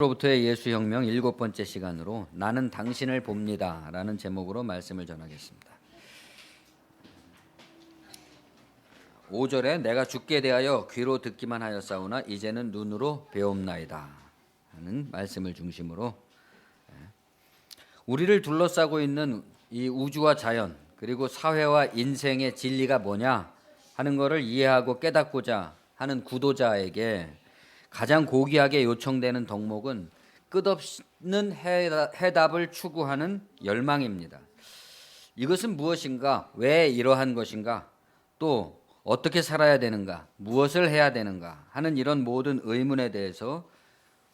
로부터의 예수혁명 7번째 시간으로 나는 당신을 봅니다 라는 제목으로 말씀을 전하겠습니다. 5절에 내가 주께 대하여 귀로 듣기만 하였사오나 이제는 눈으로 배옵나이다 하는 말씀을 중심으로 우리를 둘러싸고 있는 이 우주와 자연 그리고 사회와 인생의 진리가 뭐냐 하는 것을 이해하고 깨닫고자 하는 구도자에게 가장 고귀하게 요청되는 덕목은 끝없는 해답을 추구하는 열망입니다. 이것은 무엇인가? 왜 이러한 것인가? 또 어떻게 살아야 되는가? 무엇을 해야 되는가? 하는 이런 모든 의문에 대해서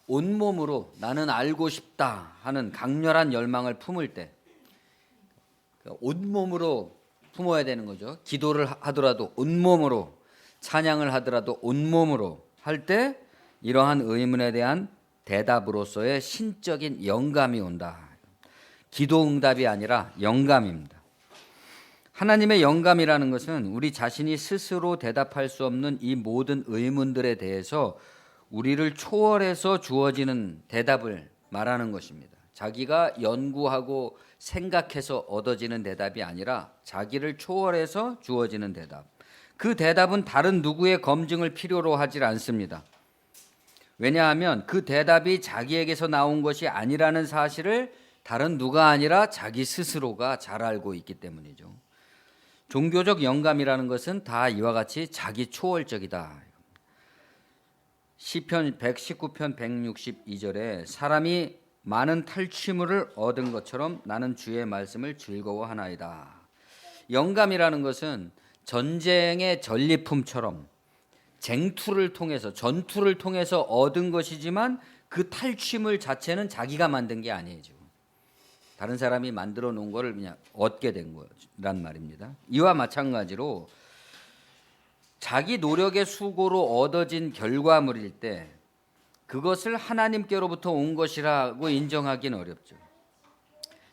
온몸으로 나는 알고 싶다 하는 강렬한 열망을 품을 때 온몸으로 품어야 되는 거죠. 기도를 하더라도 온몸으로, 찬양을 하더라도 온몸으로 할 때 이러한 의문에 대한 대답으로서의 신적인 영감이 온다. 기도 응답이 아니라 영감입니다. 하나님의 영감이라는 것은 우리 자신이 스스로 대답할 수 없는 이 모든 의문들에 대해서 우리를 초월해서 주어지는 대답을 말하는 것입니다. 자기가 연구하고 생각해서 얻어지는 대답이 아니라 자기를 초월해서 주어지는 대답. 그 대답은 다른 누구의 검증을 필요로 하지 않습니다. 왜냐하면 그 대답이 자기에게서 나온 것이 아니라는 사실을 다른 누가 아니라 자기 스스로가 잘 알고 있기 때문이죠. 종교적 영감이라는 것은 다 이와 같이 자기 초월적이다. 시편 119편 162절에 사람이 많은 탈취물을 얻은 것처럼 나는 주의 말씀을 즐거워하나이다. 영감이라는 것은 전쟁의 전리품처럼 쟁투를 통해서 전투를 통해서 얻은 것이지만 그 탈취물 자체는 자기가 만든 게 아니죠. 다른 사람이 만들어 놓은 거를 그냥 얻게 된 거란 말입니다. 이와 마찬가지로 자기 노력의 수고로 얻어진 결과물일 때 그것을 하나님께로부터 온 것이라고 인정하기는 어렵죠.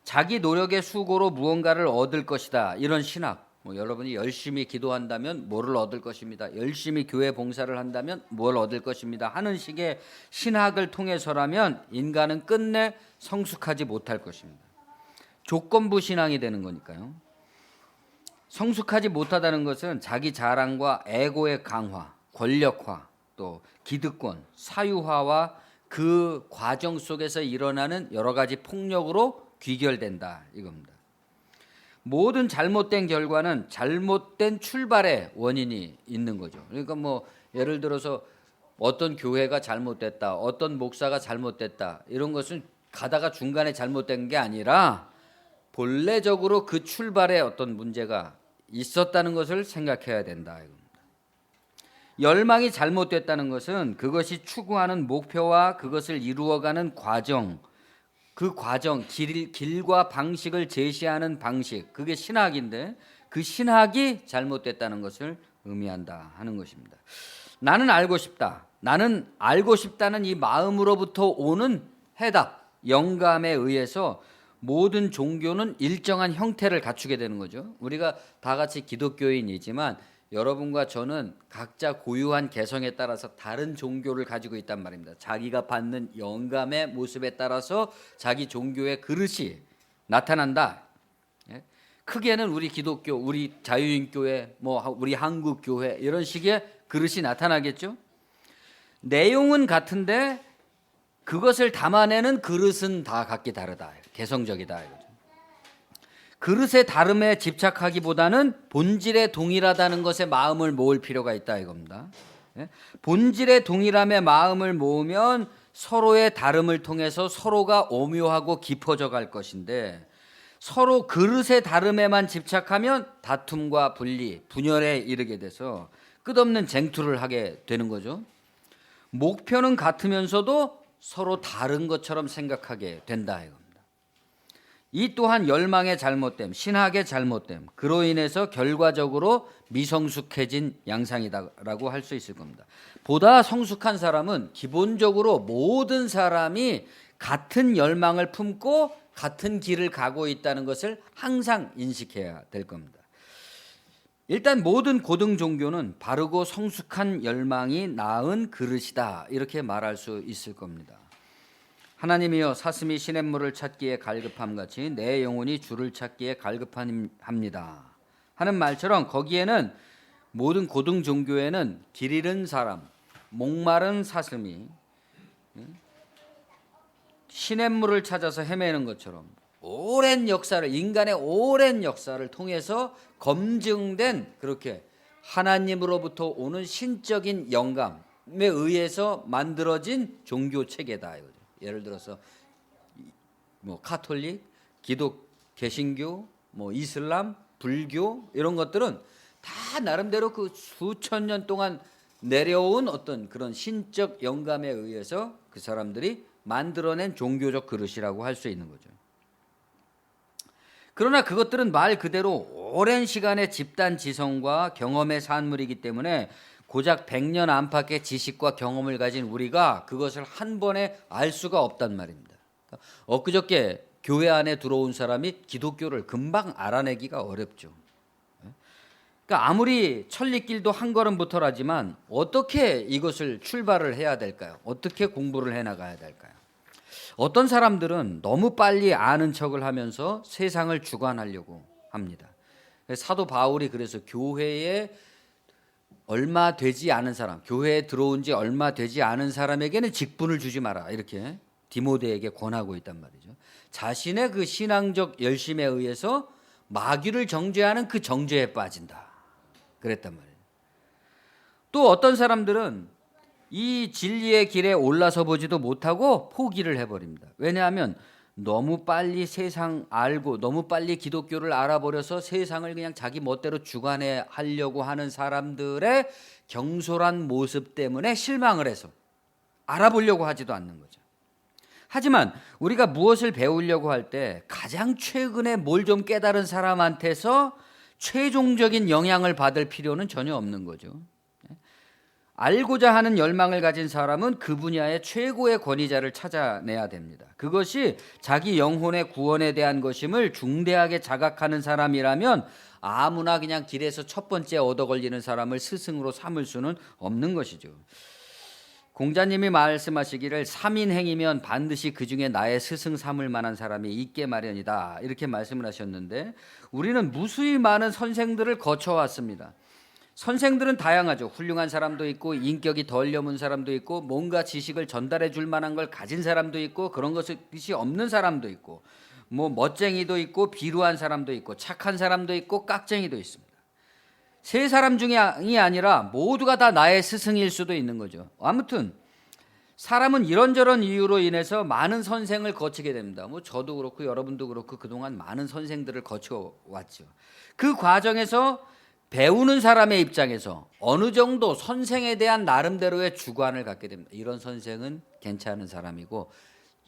자기 노력의 수고로 무언가를 얻을 것이다. 이런 신학. 여러분이 열심히 기도한다면 뭐를 얻을 것입니다. 열심히 교회 봉사를 한다면 뭘 얻을 것입니다. 하는 식의 신학을 통해서라면 인간은 끝내 성숙하지 못할 것입니다. 조건부 신앙이 되는 거니까요. 성숙하지 못하다는 것은 자기 자랑과 에고의 강화, 권력화, 또 기득권, 사유화와 그 과정 속에서 일어나는 여러 가지 폭력으로 귀결된다 이겁니다. 모든 잘못된 결과는 잘못된 출발의 원인이 있는 거죠. 그러니까 예를 들어서 어떤 교회가 잘못됐다, 어떤 목사가 잘못됐다 이런 것은 가다가 중간에 잘못된 게 아니라 본래적으로 그 출발에 어떤 문제가 있었다는 것을 생각해야 된다 이겁니다. 열망이 잘못됐다는 것은 그것이 추구하는 목표와 그것을 이루어가는 과정, 그 과정, 길과 방식을 제시하는 방식, 그게 신학인데 그 신학이 잘못됐다는 것을 의미한다 하는 것입니다. 나는 알고 싶다. 나는 알고 싶다는 이 마음으로부터 오는 해답, 영감에 의해서 모든 종교는 일정한 형태를 갖추게 되는 거죠. 우리가 다 같이 기독교인이지만 여러분과 저는 각자 고유한 개성에 따라서 다른 종교를 가지고 있단 말입니다. 자기가 받는 영감의 모습에 따라서 자기 종교의 그릇이 나타난다. 크게는 우리 기독교, 우리 자유인교회, 우리 한국교회 이런 식의 그릇이 나타나겠죠. 내용은 같은데 그것을 담아내는 그릇은 다 각기 다르다. 개성적이다. 그릇의 다름에 집착하기보다는 본질의 동일하다는 것에 마음을 모을 필요가 있다 이겁니다. 본질의 동일함에 마음을 모으면 서로의 다름을 통해서 서로가 오묘하고 깊어져 갈 것인데 서로 그릇의 다름에만 집착하면 다툼과 분리, 분열에 이르게 돼서 끝없는 쟁투를 하게 되는 거죠. 목표는 같으면서도 서로 다른 것처럼 생각하게 된다 이겁니다. 이 또한 열망의 잘못됨, 신학의 잘못됨, 그로 인해서 결과적으로 미성숙해진 양상이다라고 할 수 있을 겁니다. 보다 성숙한 사람은 기본적으로 모든 사람이 같은 열망을 품고 같은 길을 가고 있다는 것을 항상 인식해야 될 겁니다. 일단 모든 고등 종교는 바르고 성숙한 열망이 낳은 그릇이다 이렇게 말할 수 있을 겁니다. 하나님이여 사슴이 시냇물을 찾기에 갈급함같이 내 영혼이 주를 찾기에 갈급합니다 하는 말처럼 거기에는 모든 고등 종교에는 길 잃은 사람, 목마른 사슴이 시냇물을 찾아서 헤매는 것처럼 오랜 역사를, 인간의 오랜 역사를 통해서 검증된 그렇게 하나님으로부터 오는 신적인 영감에 의해서 만들어진 종교 체계다 이거죠. 예를 들어서 뭐 카톨릭, 기독, 개신교, 뭐 이슬람, 불교 이런 것들은 다 나름대로 그 수천 년 동안 내려온 어떤 그런 신적 영감에 의해서 그 사람들이 만들어낸 종교적 그릇이라고 할 수 있는 거죠. 그러나 그것들은 말 그대로 오랜 시간의 집단 지성과 경험의 산물이기 때문에 고작 100년 안팎의 지식과 경험을 가진 우리가 그것을 한 번에 알 수가 없단 말입니다. 엊그저께 교회 안에 들어온 사람이 기독교를 금방 알아내기가 어렵죠. 그러니까 아무리 천리길도 한 걸음부터라지만 어떻게 이것을 출발을 해야 될까요? 어떻게 공부를 해나가야 될까요? 어떤 사람들은 너무 빨리 아는 척을 하면서 세상을 주관하려고 합니다. 사도 바울이 그래서 교회에 얼마 되지 않은 사람, 교회에 들어온 지 얼마 되지 않은 사람에게는 직분을 주지 마라 이렇게 디모데에게 권하고 있단 말이죠. 자신의 그 신앙적 열심에 의해서 마귀를 정죄하는 그 정죄에 빠진다 그랬단 말이에요. 또 어떤 사람들은 이 진리의 길에 올라서 보지도 못하고 포기를 해버립니다. 왜냐하면 너무 빨리 세상 알고 너무 빨리 기독교를 알아버려서 세상을 그냥 자기 멋대로 주관해 하려고 하는 사람들의 경솔한 모습 때문에 실망을 해서 알아보려고 하지도 않는 거죠. 하지만 우리가 무엇을 배우려고 할 때 가장 최근에 뭘 좀 깨달은 사람한테서 최종적인 영향을 받을 필요는 전혀 없는 거죠. 알고자 하는 열망을 가진 사람은 그 분야의 최고의 권위자를 찾아내야 됩니다. 그것이 자기 영혼의 구원에 대한 것임을 중대하게 자각하는 사람이라면 아무나 그냥 길에서 첫 번째 얻어 걸리는 사람을 스승으로 삼을 수는 없는 것이죠. 공자님이 말씀하시기를 3인행이면 반드시 그중에 나의 스승 삼을 만한 사람이 있게 마련이다 이렇게 말씀을 하셨는데 우리는 무수히 많은 선생들을 거쳐왔습니다. 선생들은 다양하죠. 훌륭한 사람도 있고 인격이 덜 여문 사람도 있고 뭔가 지식을 전달해 줄 만한 걸 가진 사람도 있고 그런 것이 없는 사람도 있고 뭐 멋쟁이도 있고 비루한 사람도 있고 착한 사람도 있고 깍쟁이도 있습니다. 세 사람 중이 아니라 모두가 다 나의 스승일 수도 있는 거죠. 아무튼 사람은 이런저런 이유로 인해서 많은 선생을 거치게 됩니다. 뭐 저도 그렇고 여러분도 그렇고 그동안 많은 선생들을 거쳐왔죠. 그 과정에서 배우는 사람의 입장에서 어느 정도 선생에 대한 나름대로의 주관을 갖게 됩니다. 이런 선생은 괜찮은 사람이고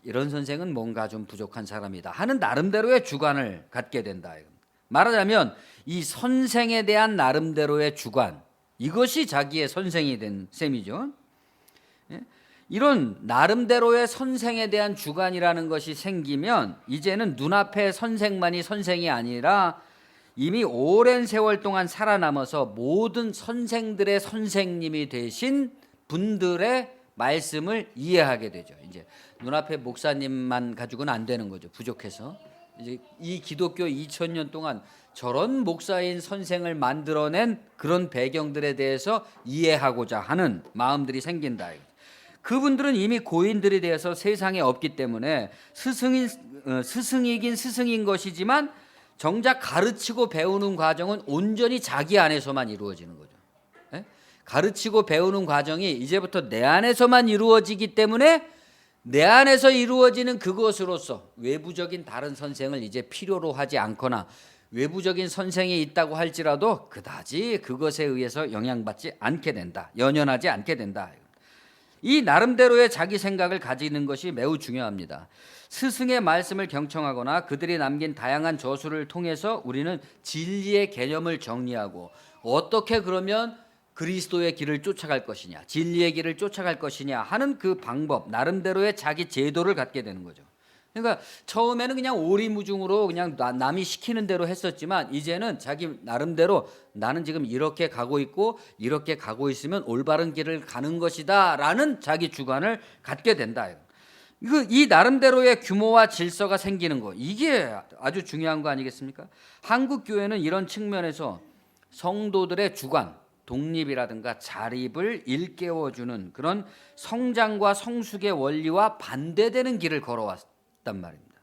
이런 선생은 뭔가 좀 부족한 사람이다 하는 나름대로의 주관을 갖게 된다. 말하자면 이 선생에 대한 나름대로의 주관, 이것이 자기의 선생이 된 셈이죠. 이런 나름대로의 선생에 대한 주관이라는 것이 생기면 이제는 눈앞의 선생만이 선생이 아니라 이미 오랜 세월 동안 살아남아서 모든 선생들의 선생님이 되신 분들의 말씀을 이해하게 되죠. 이제 눈앞에 목사님만 가지고는 안 되는 거죠. 부족해서. 이제 이 기독교 2000년 동안 저런 목사인 선생을 만들어낸 그런 배경들에 대해서 이해하고자 하는 마음들이 생긴다. 그분들은 이미 고인들이 되어서 세상에 없기 때문에 스승이긴 스승인 것이지만 정작 가르치고 배우는 과정은 온전히 자기 안에서만 이루어지는 거죠. 가르치고 배우는 과정이 이제부터 내 안에서만 이루어지기 때문에 내 안에서 이루어지는 그것으로서 외부적인 다른 선생을 이제 필요로 하지 않거나 외부적인 선생이 있다고 할지라도 그다지 그것에 의해서 영향받지 않게 된다. 연연하지 않게 된다. 이 나름대로의 자기 생각을 가지는 것이 매우 중요합니다. 스승의 말씀을 경청하거나 그들이 남긴 다양한 저수를 통해서 우리는 진리의 개념을 정리하고 어떻게 그러면 그리스도의 길을 쫓아갈 것이냐, 진리의 길을 쫓아갈 것이냐 하는 그 방법, 나름대로의 자기 제도를 갖게 되는 거죠. 그러니까 처음에는 그냥 오리무중으로 그냥 남이 시키는 대로 했었지만 이제는 자기 나름대로 나는 지금 이렇게 가고 있고 이렇게 가고 있으면 올바른 길을 가는 것이다 라는 자기 주관을 갖게 된다. 이 나름대로의 규모와 질서가 생기는 거, 이게 아주 중요한 거 아니겠습니까? 한국 교회는 이런 측면에서 성도들의 주관, 독립이라든가 자립을 일깨워주는 그런 성장과 성숙의 원리와 반대되는 길을 걸어왔단 말입니다.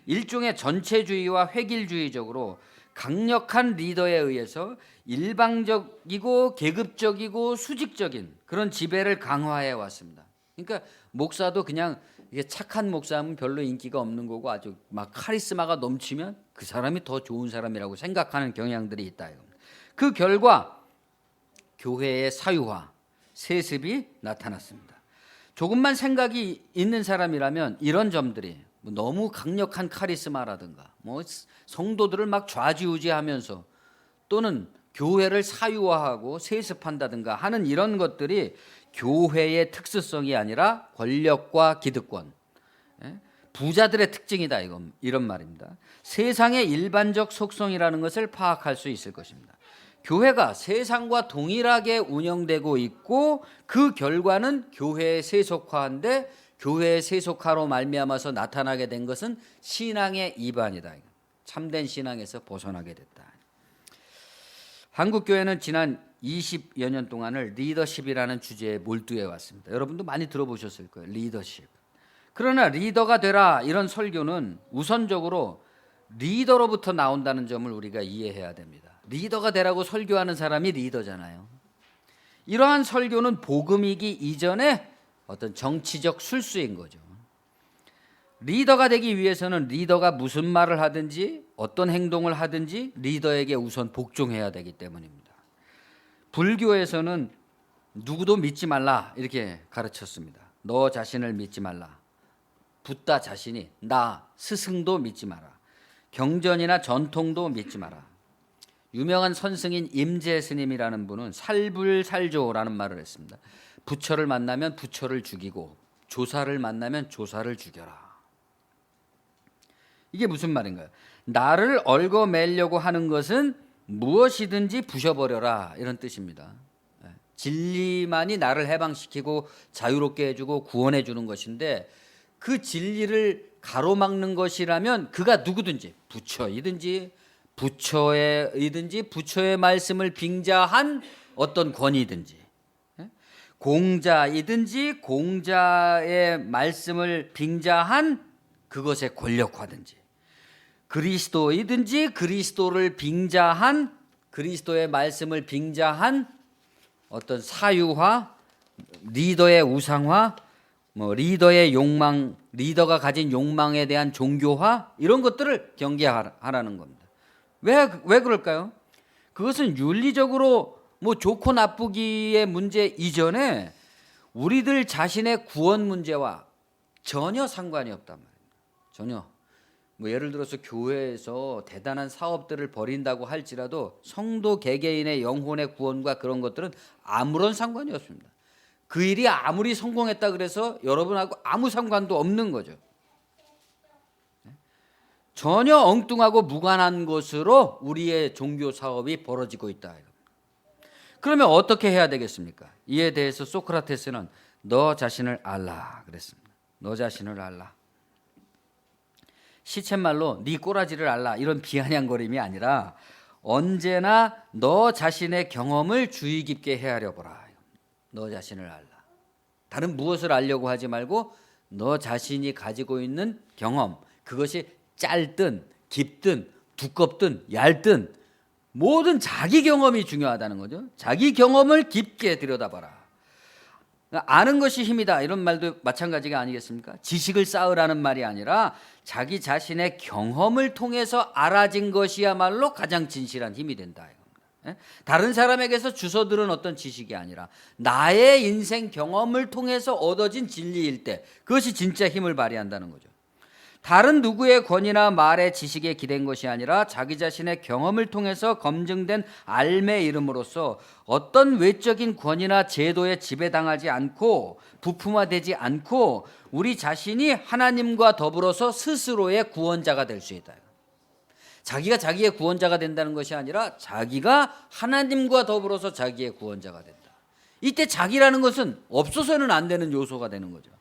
일종의 전체주의와 획일주의적으로 강력한 리더에 의해서 일방적이고 계급적이고 수직적인 그런 지배를 강화해 왔습니다. 그러니까 목사도 그냥 이게 착한 목사면 별로 인기가 없는 거고 아주 막 카리스마가 넘치면 그 사람이 더 좋은 사람이라고 생각하는 경향들이 있다. 그 결과 교회의 사유화, 세습이 나타났습니다. 조금만 생각이 있는 사람이라면 이런 점들이 너무 강력한 카리스마라든가 성도들을 막 좌지우지하면서 또는 교회를 사유화하고 세습한다든가 하는 이런 것들이 교회의 특수성이 아니라 권력과 기득권, 부자들의 특징이다, 이런 말입니다. 세상의 일반적 속성이라는 것을 파악할 수 있을 것입니다. 교회가 세상과 동일하게 운영되고 있고 그 결과는 교회의 세속화인데 교회의 세속화로 말미암아서 나타나게 된 것은 신앙의 이반이다. 참된 신앙에서 벗어나게 됐다. 한국 교회는 지난 20여 년 동안을 리더십이라는 주제에 몰두해 왔습니다. 여러분도 많이 들어보셨을 거예요. 리더십. 그러나 리더가 되라 이런 설교는 우선적으로 리더로부터 나온다는 점을 우리가 이해해야 됩니다. 리더가 되라고 설교하는 사람이 리더잖아요. 이러한 설교는 복음이기 이전에 어떤 정치적 술수인 거죠. 리더가 되기 위해서는 리더가 무슨 말을 하든지 어떤 행동을 하든지 리더에게 우선 복종해야 되기 때문입니다. 불교에서는 누구도 믿지 말라 이렇게 가르쳤습니다. 너 자신을 믿지 말라. 붓다 자신이 나 스승도 믿지 마라. 경전이나 전통도 믿지 마라. 유명한 선승인 임재 스님이라는 분은 살불살조라는 말을 했습니다. 부처를 만나면 부처를 죽이고 조사를 만나면 조사를 죽여라. 이게 무슨 말인가요? 나를 얽어매려고 하는 것은 무엇이든지 부셔버려라 이런 뜻입니다. 진리만이 나를 해방시키고 자유롭게 해주고 구원해 주는 것인데 그 진리를 가로막는 것이라면 그가 누구든지 부처이든지 부처이든지 부처의 말씀을 빙자한 어떤 권위든지 공자이든지 공자의 말씀을 빙자한 그것의 권력화든지 그리스도이든지 그리스도를 빙자한 그리스도의 말씀을 빙자한 어떤 사유화, 리더의 우상화, 리더의 욕망, 리더가 가진 욕망에 대한 종교화 이런 것들을 경계하라는 겁니다. 왜 그럴까요? 그것은 윤리적으로 좋고 나쁘기의 문제 이전에 우리들 자신의 구원 문제와 전혀 상관이 없단 말입니다. 전혀. 예를 들어서 교회에서 대단한 사업들을 벌인다고 할지라도 성도 개개인의 영혼의 구원과 그런 것들은 아무런 상관이 없습니다. 그 일이 아무리 성공했다 그래서 여러분하고 아무 상관도 없는 거죠. 전혀 엉뚱하고 무관한 것으로 우리의 종교 사업이 벌어지고 있다. 그러면 어떻게 해야 되겠습니까? 이에 대해서 소크라테스는 너 자신을 알라 그랬습니다. 너 자신을 알라. 시쳇말로 네 꼬라지를 알라 이런 비아냥거림이 아니라 언제나 너 자신의 경험을 주의 깊게 헤아려 보라. 너 자신을 알라. 다른 무엇을 알려고 하지 말고 너 자신이 가지고 있는 경험, 그것이 짧든 깊든 두껍든 얇든 모든 자기 경험이 중요하다는 거죠. 자기 경험을 깊게 들여다봐라. 아는 것이 힘이다 이런 말도 마찬가지가 아니겠습니까? 지식을 쌓으라는 말이 아니라 자기 자신의 경험을 통해서 알아진 것이야말로 가장 진실한 힘이 된다. 다른 사람에게서 주워 들은 어떤 지식이 아니라 나의 인생 경험을 통해서 얻어진 진리일 때 그것이 진짜 힘을 발휘한다는 거죠. 다른 누구의 권위나 말의 지식에 기댄 것이 아니라 자기 자신의 경험을 통해서 검증된 알매 이름으로써 어떤 외적인 권위나 제도에 지배당하지 않고 부품화되지 않고 우리 자신이 하나님과 더불어서 스스로의 구원자가 될 수 있다. 자기가 자기의 구원자가 된다는 것이 아니라 자기가 하나님과 더불어서 자기의 구원자가 된다. 이때 자기라는 것은 없어서는 안 되는 요소가 되는 거죠.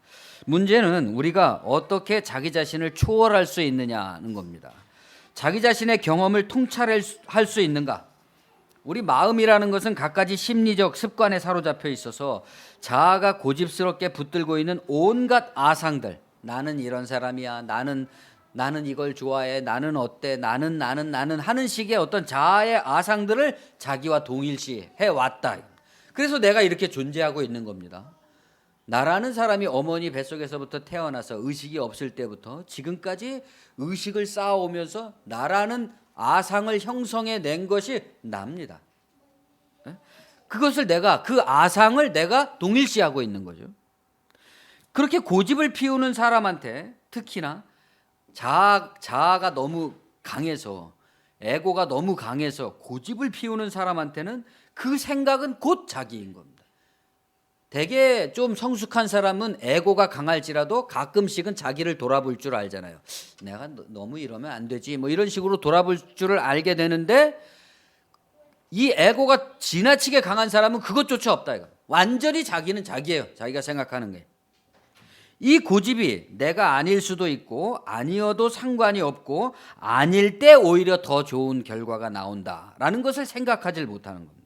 문제는 우리가 어떻게 자기 자신을 초월할 수 있느냐는 겁니다. 자기 자신의 경험을 통찰할 수 있는가? 우리 마음이라는 것은 갖가지 심리적 습관에 사로잡혀 있어서 자아가 고집스럽게 붙들고 있는 온갖 아상들, 나는 이런 사람이야, 나는 이걸 좋아해, 나는 어때, 나는 하는 식의 어떤 자아의 아상들을 자기와 동일시해 왔다. 그래서 내가 이렇게 존재하고 있는 겁니다. 나라는 사람이 어머니 뱃속에서부터 태어나서 의식이 없을 때부터 지금까지 의식을 쌓아오면서 나라는 아상을 형성해 낸 것이 납니다. 그것을 그 아상을 내가 동일시하고 있는 거죠. 그렇게 고집을 피우는 사람한테 특히나 자아가 너무 강해서, 에고가 너무 강해서 고집을 피우는 사람한테는 그 생각은 곧 자기인 겁니다. 되게 좀 성숙한 사람은 에고가 강할지라도 가끔씩은 자기를 돌아볼 줄 알잖아요. 내가 너무 이러면 안 되지, 뭐 이런 식으로 돌아볼 줄을 알게 되는데, 이 에고가 지나치게 강한 사람은 그것조차 없다. 이거. 완전히 자기는 자기예요. 자기가 생각하는 게. 이 고집이 내가 아닐 수도 있고 아니어도 상관이 없고 아닐 때 오히려 더 좋은 결과가 나온다라는 것을 생각하지 못하는 겁니다.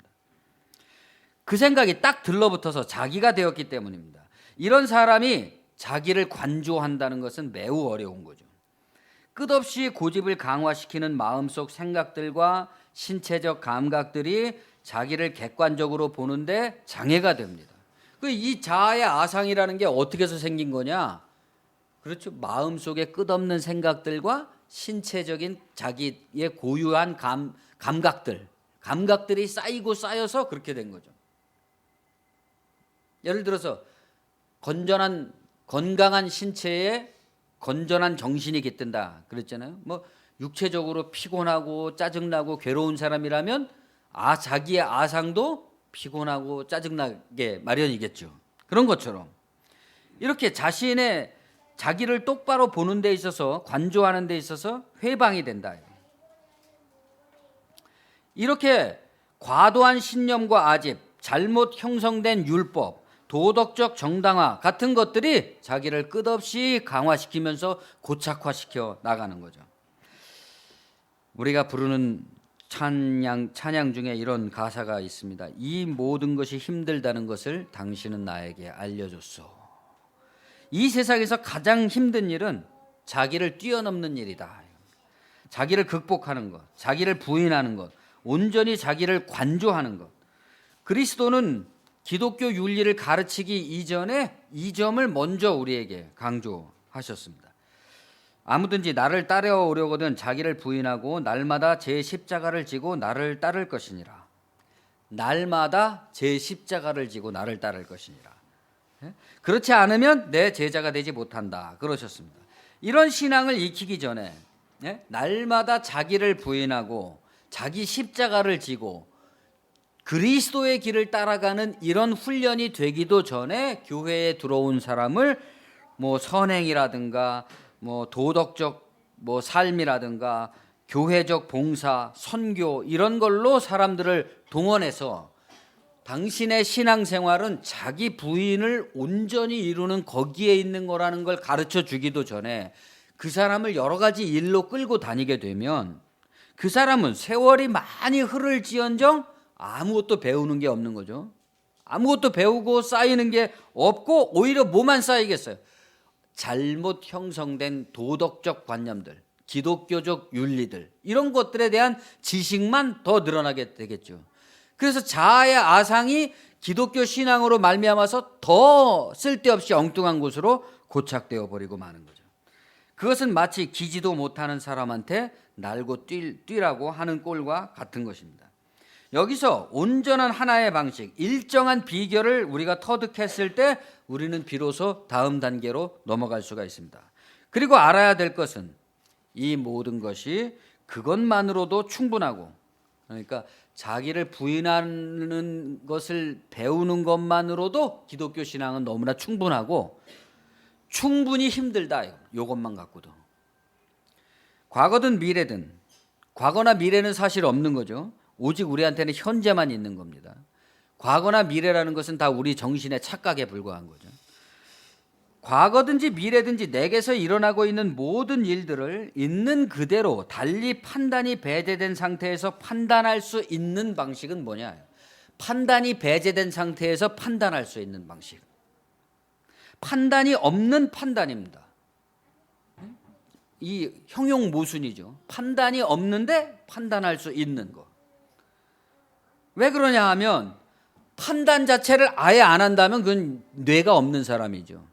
그 생각이 딱 들러붙어서 자기가 되었기 때문입니다. 이런 사람이 자기를 관조한다는 것은 매우 어려운 거죠. 끝없이 고집을 강화시키는 마음속 생각들과 신체적 감각들이 자기를 객관적으로 보는데 장애가 됩니다. 이 자아의 아상이라는 게 어떻게 해서 생긴 거냐? 그렇죠. 마음속에 끝없는 생각들과 신체적인 자기의 고유한 감각들이 쌓이고 쌓여서 그렇게 된 거죠. 예를 들어서 건강한 신체에 건전한 정신이 깃든다 그랬잖아요. 뭐 육체적으로 피곤하고 짜증나고 괴로운 사람이라면 자기의 아상도 피곤하고 짜증나게 마련이겠죠. 그런 것처럼 이렇게 자기를 똑바로 보는 데 있어서, 관조하는 데 있어서 회방이 된다. 이렇게 과도한 신념과 아집, 잘못 형성된 율법, 도덕적 정당화 같은 것들이 자기를 끝없이 강화시키면서 고착화시켜 나가는 거죠. 우리가 부르는 찬양 중에 이런 가사가 있습니다. 이 모든 것이 힘들다는 것을 당신은 나에게 알려줬소. 이 세상에서 가장 힘든 일은 자기를 뛰어넘는 일이다. 자기를 극복하는 것, 자기를 부인하는 것, 온전히 자기를 관조하는 것. 그리스도는 기독교 윤리를 가르치기 이전에 이 점을 먼저 우리에게 강조하셨습니다. 아무든지 나를 따라오려거든 자기를 부인하고 날마다 제 십자가를 지고 나를 따를 것이니라. 날마다 제 십자가를 지고 나를 따를 것이니라. 그렇지 않으면 내 제자가 되지 못한다 그러셨습니다. 이런 신앙을 익히기 전에 날마다 자기를 부인하고 자기 십자가를 지고 그리스도의 길을 따라가는 이런 훈련이 되기도 전에 교회에 들어온 사람을 뭐 선행이라든가 뭐 도덕적 뭐 삶이라든가 교회적 봉사, 선교 이런 걸로 사람들을 동원해서 당신의 신앙생활은 자기 부인을 온전히 이루는 거기에 있는 거라는 걸 가르쳐 주기도 전에 그 사람을 여러 가지 일로 끌고 다니게 되면 그 사람은 세월이 많이 흐를지언정 아무것도 배우는 게 없는 거죠. 아무것도 배우고 쌓이는 게 없고 오히려 뭐만 쌓이겠어요? 잘못 형성된 도덕적 관념들, 기독교적 윤리들 이런 것들에 대한 지식만 더 늘어나게 되겠죠. 그래서 자아의 아상이 기독교 신앙으로 말미암아서 더 쓸데없이 엉뚱한 곳으로 고착되어 버리고 마는 거죠. 그것은 마치 기지도 못하는 사람한테 날고 뛰라고 하는 꼴과 같은 것입니다. 여기서 온전한 하나의 방식, 일정한 비결을 우리가 터득했을 때 우리는 비로소 다음 단계로 넘어갈 수가 있습니다. 그리고 알아야 될 것은 이 모든 것이 그것만으로도 충분하고, 그러니까 자기를 부인하는 것을 배우는 것만으로도 기독교 신앙은 너무나 충분하고 충분히 힘들다. 이것만 갖고도. 과거든 미래든, 과거나 미래는 사실 없는 거죠. 오직 우리한테는 현재만 있는 겁니다. 과거나 미래라는 것은 다 우리 정신의 착각에 불과한 거죠. 과거든지 미래든지 내게서 일어나고 있는 모든 일들을 있는 그대로 달리 판단이 배제된 상태에서 판단할 수 있는 방식은 뭐냐? 판단이 배제된 상태에서 판단할 수 있는 방식. 판단이 없는 판단입니다. 이 형용 모순이죠. 판단이 없는데 판단할 수 있는 거. 왜 그러냐 하면 판단 자체를 아예 안 한다면 그건 뇌가 없는 사람이죠.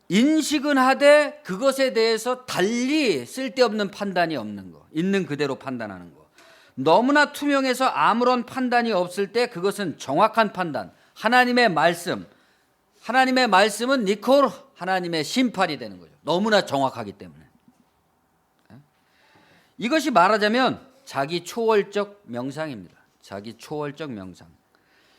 인식은 하되 그것에 대해서 달리 쓸데없는 판단이 없는 거. 있는 그대로 판단하는 거. 너무나 투명해서 아무런 판단이 없을 때 그것은 정확한 판단. 하나님의 말씀. 하나님의 말씀은 니콜 하나님의 심판이 되는 거죠. 너무나 정확하기 때문에. 이것이 말하자면 자기 초월적 명상입니다. 자기 초월적 명상.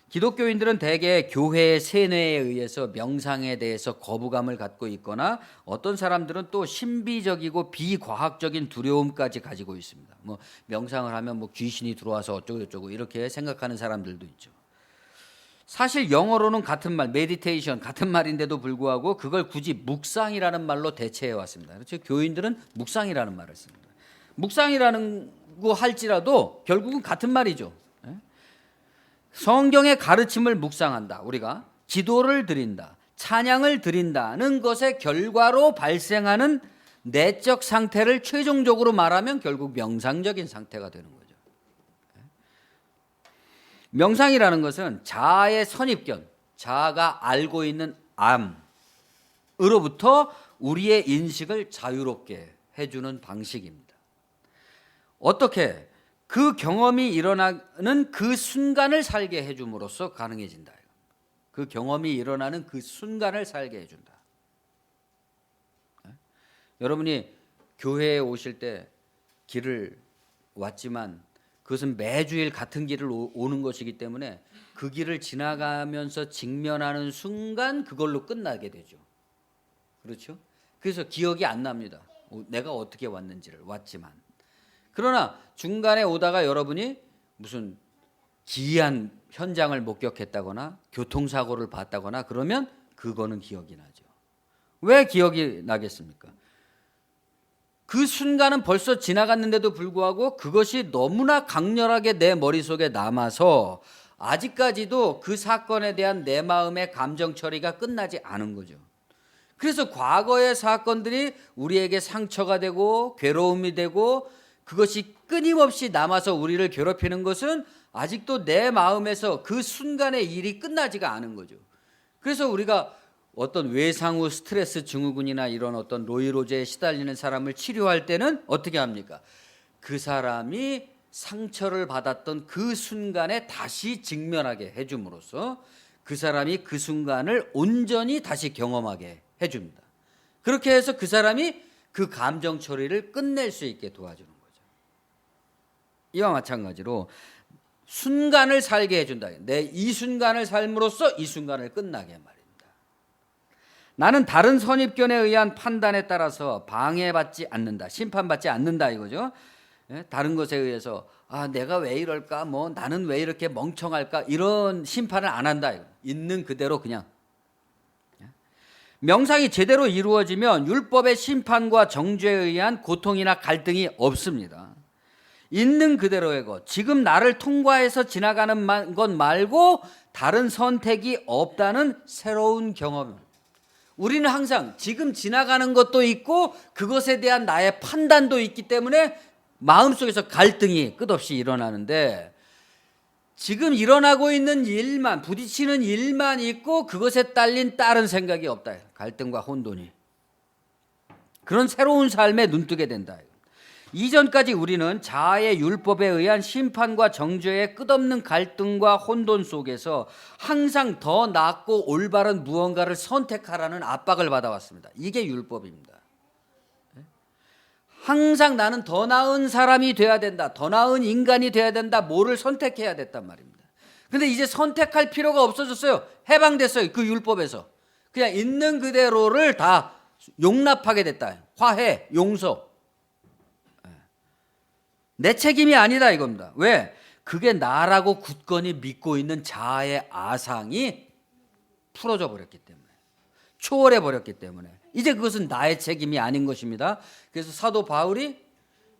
기독교인들은 대개 교회의 세뇌에 의해서 명상에 대해서 거부감을 갖고 있거나 어떤 사람들은 또 신비적이고 비과학적인 두려움까지 가지고 있습니다. 뭐 명상을 하면 뭐 귀신이 들어와서 어쩌고 이렇게 생각하는 사람들도 있죠. 사실 영어로는 같은 말, 메디테이션 같은 말인데도 불구하고 그걸 굳이 묵상이라는 말로 대체해 왔습니다. 그렇죠? 교인들은 묵상이라는 말을 씁니다. 묵상이라는 거 할지라도 결국은 같은 말이죠. 성경의 가르침을 묵상한다. 우리가 기도를 드린다. 찬양을 드린다는 것의 결과로 발생하는 내적 상태를 최종적으로 말하면 결국 명상적인 상태가 되는 거죠. 명상이라는 것은 자아의 선입견, 자아가 알고 있는 암으로부터 우리의 인식을 자유롭게 해주는 방식입니다. 어떻게? 그 경험이 일어나는 그 순간을 살게 해줌으로써 가능해진다. 그 경험이 일어나는 그 순간을 살게 해준다. 여러분이 교회에 오실 때 길을 왔지만 그것은 매주일 같은 길을 오는 것이기 때문에 그 길을 지나가면서 직면하는 순간 그걸로 끝나게 되죠. 그렇죠? 그래서 기억이 안 납니다. 내가 어떻게 왔는지를 왔지만. 그러나 중간에 오다가 여러분이 무슨 기이한 현장을 목격했다거나 교통사고를 봤다거나 그러면 그거는 기억이 나죠. 왜 기억이 나겠습니까? 그 순간은 벌써 지나갔는데도 불구하고 그것이 너무나 강렬하게 내 머릿속에 남아서 아직까지도 그 사건에 대한 내 마음의 감정 처리가 끝나지 않은 거죠. 그래서 과거의 사건들이 우리에게 상처가 되고 괴로움이 되고 그것이 끊임없이 남아서 우리를 괴롭히는 것은 아직도 내 마음에서 그 순간의 일이 끝나지가 않은 거죠. 그래서 우리가 어떤 외상후 스트레스 증후군이나 이런 어떤 노이로제에 시달리는 사람을 치료할 때는 어떻게 합니까? 그 사람이 상처를 받았던 그 순간에 다시 직면하게 해줌으로써 그 사람이 그 순간을 온전히 다시 경험하게 해줍니다. 그렇게 해서 그 사람이 그 감정 처리를 끝낼 수 있게 도와주는 거죠. 이와 마찬가지로 순간을 살게 해준다. 내 이 순간을 삶으로써 이 순간을 끝나게 말입니다. 나는 다른 선입견에 의한 판단에 따라서 방해받지 않는다. 심판받지 않는다 이거죠. 다른 것에 의해서 내가 왜 이럴까? 뭐 나는 왜 이렇게 멍청할까? 이런 심판을 안 한다. 있는 그대로 그냥. 명상이 제대로 이루어지면 율법의 심판과 정죄에 의한 고통이나 갈등이 없습니다. 있는 그대로의 것, 지금 나를 통과해서 지나가는 것 말고 다른 선택이 없다는 새로운 경험. 우리는 항상 지금 지나가는 것도 있고 그것에 대한 나의 판단도 있기 때문에 마음속에서 갈등이 끝없이 일어나는데 지금 일어나고 있는 일만, 부딪히는 일만 있고 그것에 딸린 다른 생각이 없다. 갈등과 혼돈이. 그런 새로운 삶에 눈뜨게 된다. 이전까지 우리는 자아의 율법에 의한 심판과 정죄의 끝없는 갈등과 혼돈 속에서 항상 더 낫고 올바른 무언가를 선택하라는 압박을 받아왔습니다. 이게 율법입니다. 항상 나는 더 나은 사람이 돼야 된다. 더 나은 인간이 돼야 된다. 뭐를 선택해야 됐단 말입니다. 근데 이제 선택할 필요가 없어졌어요. 해방됐어요. 그 율법에서. 그냥 있는 그대로를 다 용납하게 됐다. 화해, 용서. 내 책임이 아니다 이겁니다. 왜? 그게 나라고 굳건히 믿고 있는 자아의 아상이 풀어져 버렸기 때문에. 초월해 버렸기 때문에 이제 그것은 나의 책임이 아닌 것입니다. 그래서 사도 바울이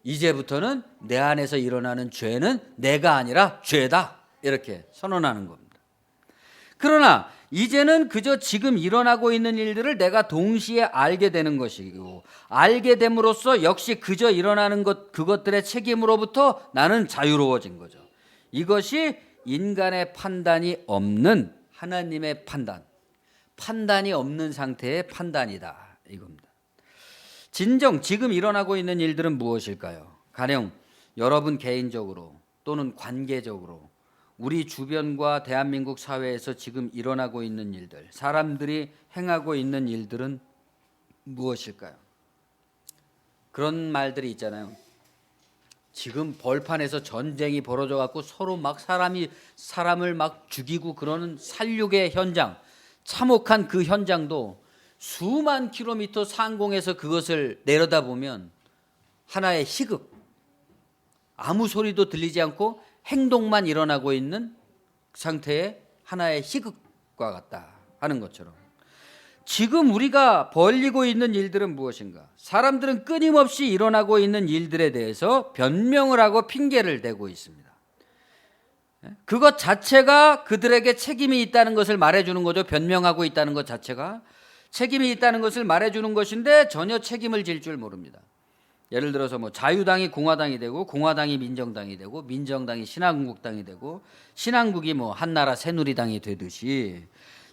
이제부터는 내 안에서 일어나는 죄는 내가 아니라 죄다 이렇게 선언하는 겁니다. 그러나 이제는 그저 지금 일어나고 있는 일들을 내가 동시에 알게 되는 것이고, 알게 됨으로써 역시 그저 일어나는 그것들의 책임으로부터 나는 자유로워진 거죠. 이것이 인간의 판단이 없는 하나님의 판단이 없는 상태의 판단이다 이겁니다. 진정 지금 일어나고 있는 일들은 무엇일까요? 가령 여러분 개인적으로 또는 관계적으로 우리 주변과 대한민국 사회에서 지금 일어나고 있는 일들, 사람들이 행하고 있는 일들은 무엇일까요? 그런 말들이 있잖아요. 지금 벌판에서 전쟁이 벌어져 갖고 서로 막 사람을 막 죽이고 그러는 살육의 현장, 참혹한 그 현장도 수만 킬로미터 상공에서 그것을 내려다보면 하나의 희극, 아무 소리도 들리지 않고 행동만 일어나고 있는 상태의 하나의 희극과 같다 하는 것처럼, 지금 우리가 벌이고 있는 일들은 무엇인가? 사람들은 끊임없이 일어나고 있는 일들에 대해서 변명을 하고 핑계를 대고 있습니다. 그것 자체가 그들에게 책임이 있다는 것을 말해주는 거죠. 변명하고 있다는 것 자체가 책임이 있다는 것을 말해주는 것인데 전혀 책임을 질 줄 모릅니다. 예를 들어서 뭐 자유당이 공화당이 되고, 공화당이 민정당이 되고, 민정당이 신한국당이 되고, 신한국이 뭐 한나라 새누리당이 되듯이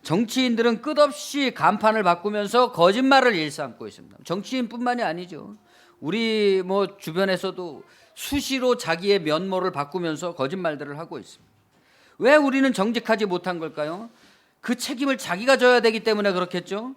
정치인들은 끝없이 간판을 바꾸면서 거짓말을 일삼고 있습니다. 정치인뿐만이 아니죠. 우리 뭐 주변에서도 수시로 자기의 면모를 바꾸면서 거짓말들을 하고 있습니다. 왜 우리는 정직하지 못한 걸까요? 그 책임을 자기가 져야 되기 때문에 그렇겠죠.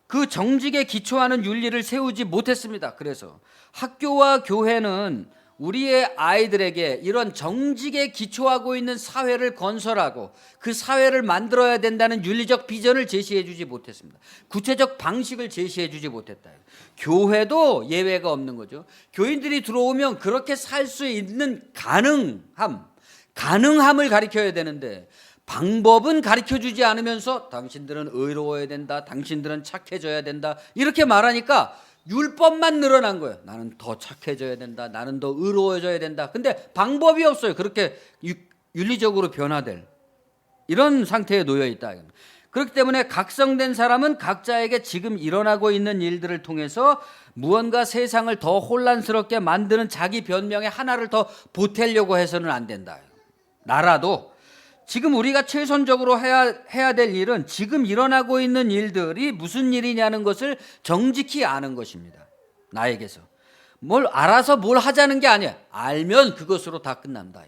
그 정직에 기초하는 윤리를 세우지 못했습니다. 그래서 학교와 교회는 우리의 아이들에게 이런 정직에 기초하고 있는 사회를 건설하고 그 사회를 만들어야 된다는 윤리적 비전을 제시해 주지 못했습니다. 구체적 방식을 제시해 주지 못했다. 교회도 예외가 없는 거죠. 교인들이 들어오면 그렇게 살 수 있는 가능함을 가르쳐야 되는데, 방법은 가르쳐주지 않으면서 당신들은 의로워야 된다, 당신들은 착해져야 된다 이렇게 말하니까 율법만 늘어난 거예요. 나는 더 착해져야 된다, 나는 더 의로워져야 된다. 근데 방법이 없어요. 그렇게 윤리적으로 변화될 이런 상태에 놓여 있다. 그렇기 때문에 각성된 사람은 각자에게 지금 일어나고 있는 일들을 통해서 무언가 세상을 더 혼란스럽게 만드는 자기 변명의 하나를 더 보태려고 해서는 안 된다. 나라도 지금 우리가 최선적으로 해야 될 일은 지금 일어나고 있는 일들이 무슨 일이냐는 것을 정직히 아는 것입니다. 나에게서 뭘 알아서 뭘 하자는 게 아니야. 알면 그것으로 다 끝난다.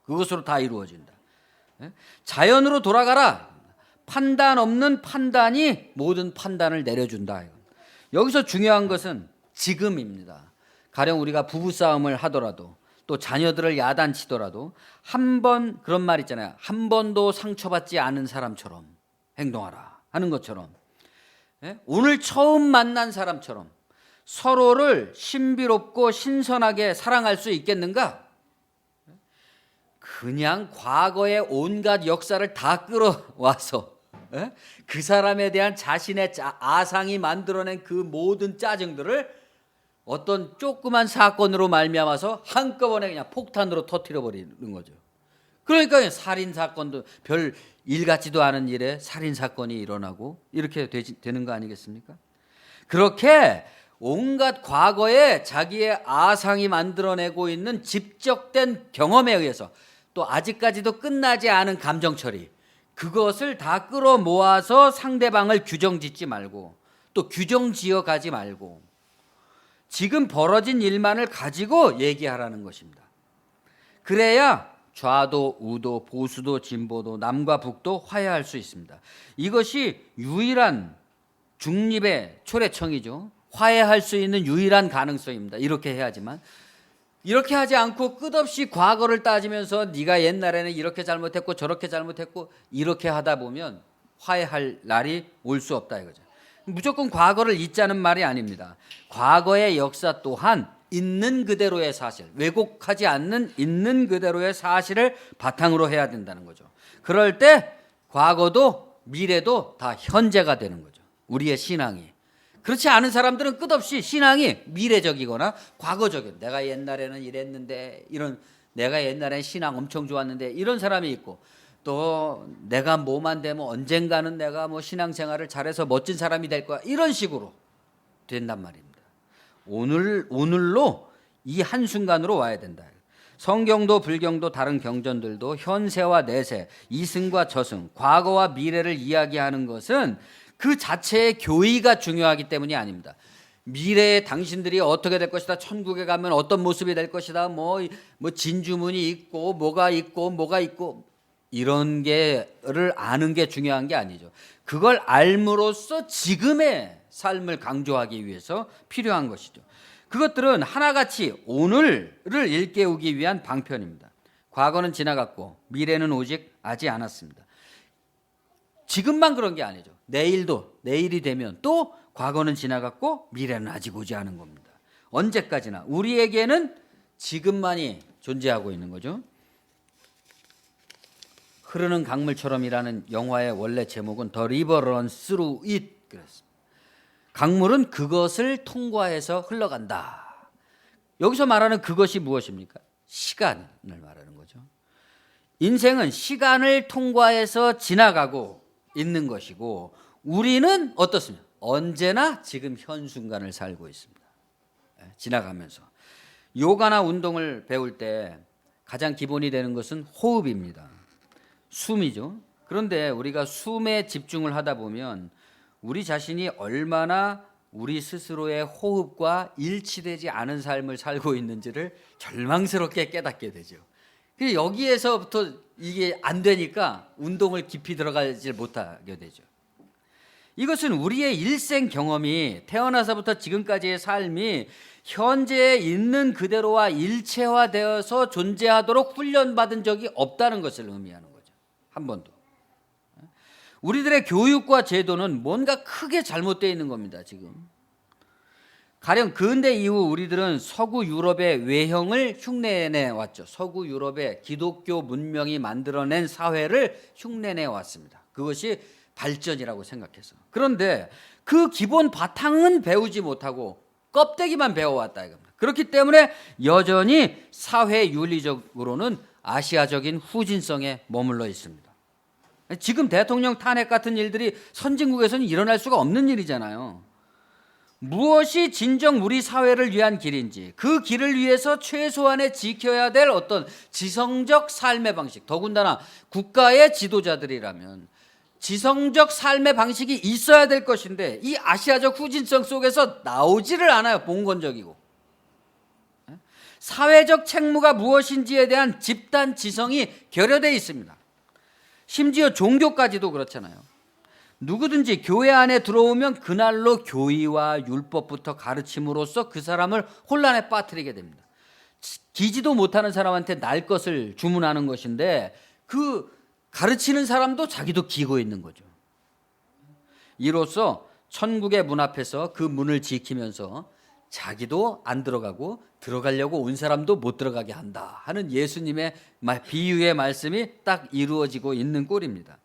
그것으로 다 이루어진다. 자연으로 돌아가라. 판단 없는 판단이 모든 판단을 내려준다. 여기서 중요한 것은 지금입니다. 가령 우리가 부부싸움을 하더라도 또 자녀들을 야단치더라도 한 번, 그런 말 있잖아요. 한 번도 상처받지 않은 사람처럼 행동하라 하는 것처럼, 오늘 처음 만난 사람처럼 서로를 신비롭고 신선하게 사랑할 수 있겠는가? 그냥 과거의 온갖 역사를 다 끌어와서 그 사람에 대한 자신의 아상이 만들어낸 그 모든 짜증들을 어떤 조그만 사건으로 말미암아서 한꺼번에 그냥 폭탄으로 터뜨려 버리는 거죠. 그러니까 살인 사건도 별 일 같지도 않은 일에 살인 사건이 일어나고 이렇게 되는 거 아니겠습니까? 그렇게 온갖 과거에 자기의 아상이 만들어내고 있는 집적된 경험에 의해서 또 아직까지도 끝나지 않은 감정 처리, 그것을 다 끌어모아서 상대방을 규정짓지 말고 또 규정지어 가지 말고 지금 벌어진 일만을 가지고 얘기하라는 것입니다. 그래야 좌도 우도 보수도 진보도 남과 북도 화해할 수 있습니다. 이것이 유일한 중립의 초래청이죠. 화해할 수 있는 유일한 가능성입니다. 이렇게 해야지만, 이렇게 하지 않고 끝없이 과거를 따지면서 네가 옛날에는 이렇게 잘못했고 저렇게 잘못했고 이렇게 하다 보면 화해할 날이 올 수 없다 이거죠. 무조건 과거를 잊자는 말이 아닙니다. 과거의 역사 또한 있는 그대로의 사실, 왜곡하지 않는 있는 그대로의 사실을 바탕으로 해야 된다는 거죠. 그럴 때 과거도 미래도 다 현재가 되는 거죠. 우리의 신앙이. 그렇지 않은 사람들은 끝없이 신앙이 미래적이거나 과거적이에요. 내가 옛날에는 이랬는데, 이런, 내가 옛날에 신앙 엄청 좋았는데, 이런 사람이 있고, 또 내가 뭐만 되면 언젠가는 내가 뭐 신앙생활을 잘해서 멋진 사람이 될 거야, 이런 식으로 된단 말입니다. 오늘로 이 한순간으로 와야 된다. 성경도 불경도 다른 경전들도 현세와 내세, 이승과 저승, 과거와 미래를 이야기하는 것은 그 자체의 교의가 중요하기 때문이 아닙니다. 미래에 당신들이 어떻게 될 것이다, 천국에 가면 어떤 모습이 될 것이다, 뭐 진주문이 있고 뭐가 있고 이런 게를 아는 게 중요한 게 아니죠. 그걸 알므로써 지금의 삶을 강조하기 위해서 필요한 것이죠. 그것들은 하나같이 오늘을 일깨우기 위한 방편입니다. 과거는 지나갔고 미래는 오직 아직 않았습니다. 지금만 그런 게 아니죠. 내일이 되면 또 과거는 지나갔고 미래는 아직 오지 않은 겁니다. 언제까지나 우리에게는 지금만이 존재하고 있는 거죠. 흐르는 강물처럼이라는 영화의 원래 제목은 The River Runs Through It 그랬습니다. 강물은 그것을 통과해서 흘러간다. 여기서 말하는 그것이 무엇입니까? 시간을 말하는 거죠. 인생은 시간을 통과해서 지나가고 있는 것이고 우리는 어떻습니까? 언제나 지금 현 순간을 살고 있습니다. 지나가면서. 요가나 운동을 배울 때 가장 기본이 되는 것은 호흡입니다. 숨이죠. 그런데 우리가 숨에 집중을 하다 보면 우리 자신이 얼마나 우리 스스로의 호흡과 일치되지 않은 삶을 살고 있는지를 절망스럽게 깨닫게 되죠. 여기에서부터 이게 안 되니까 운동을 깊이 들어가지 못하게 되죠. 이것은 우리의 일생 경험이 태어나서부터 지금까지의 삶이 현재에 있는 그대로와 일체화되어서 존재하도록 훈련받은 적이 없다는 것을 의미하는 거죠. 한 번도. 우리들의 교육과 제도는 뭔가 크게 잘못되어 있는 겁니다. 지금. 가령 근대 이후 우리들은 서구 유럽의 외형을 흉내내 왔죠. 서구 유럽의 기독교 문명이 만들어낸 사회를 흉내내 왔습니다. 그것이 발전이라고 생각해서. 그런데 그 기본 바탕은 배우지 못하고 껍데기만 배워왔다 이겁니다. 그렇기 때문에 여전히 사회 윤리적으로는 아시아적인 후진성에 머물러 있습니다. 지금 대통령 탄핵 같은 일들이 선진국에서는 일어날 수가 없는 일이잖아요. 무엇이 진정 우리 사회를 위한 길인지, 그 길을 위해서 최소한의 지켜야 될 어떤 지성적 삶의 방식, 더군다나 국가의 지도자들이라면 지성적 삶의 방식이 있어야 될 것인데 이 아시아적 후진성 속에서 나오지를 않아요. 봉건적이고. 사회적 책무가 무엇인지에 대한 집단 지성이 결여되어 있습니다. 심지어 종교까지도 그렇잖아요. 누구든지 교회 안에 들어오면 그날로 교의와 율법부터 가르침으로써 그 사람을 혼란에 빠뜨리게 됩니다. 기지도 못하는 사람한테 날 것을 주문하는 것인데 그 가르치는 사람도 자기도 기고 있는 거죠. 이로써 천국의 문 앞에서 그 문을 지키면서 자기도 안 들어가고 들어가려고 온 사람도 못 들어가게 한다 하는 예수님의 비유의 말씀이 딱 이루어지고 있는 꼴입니다.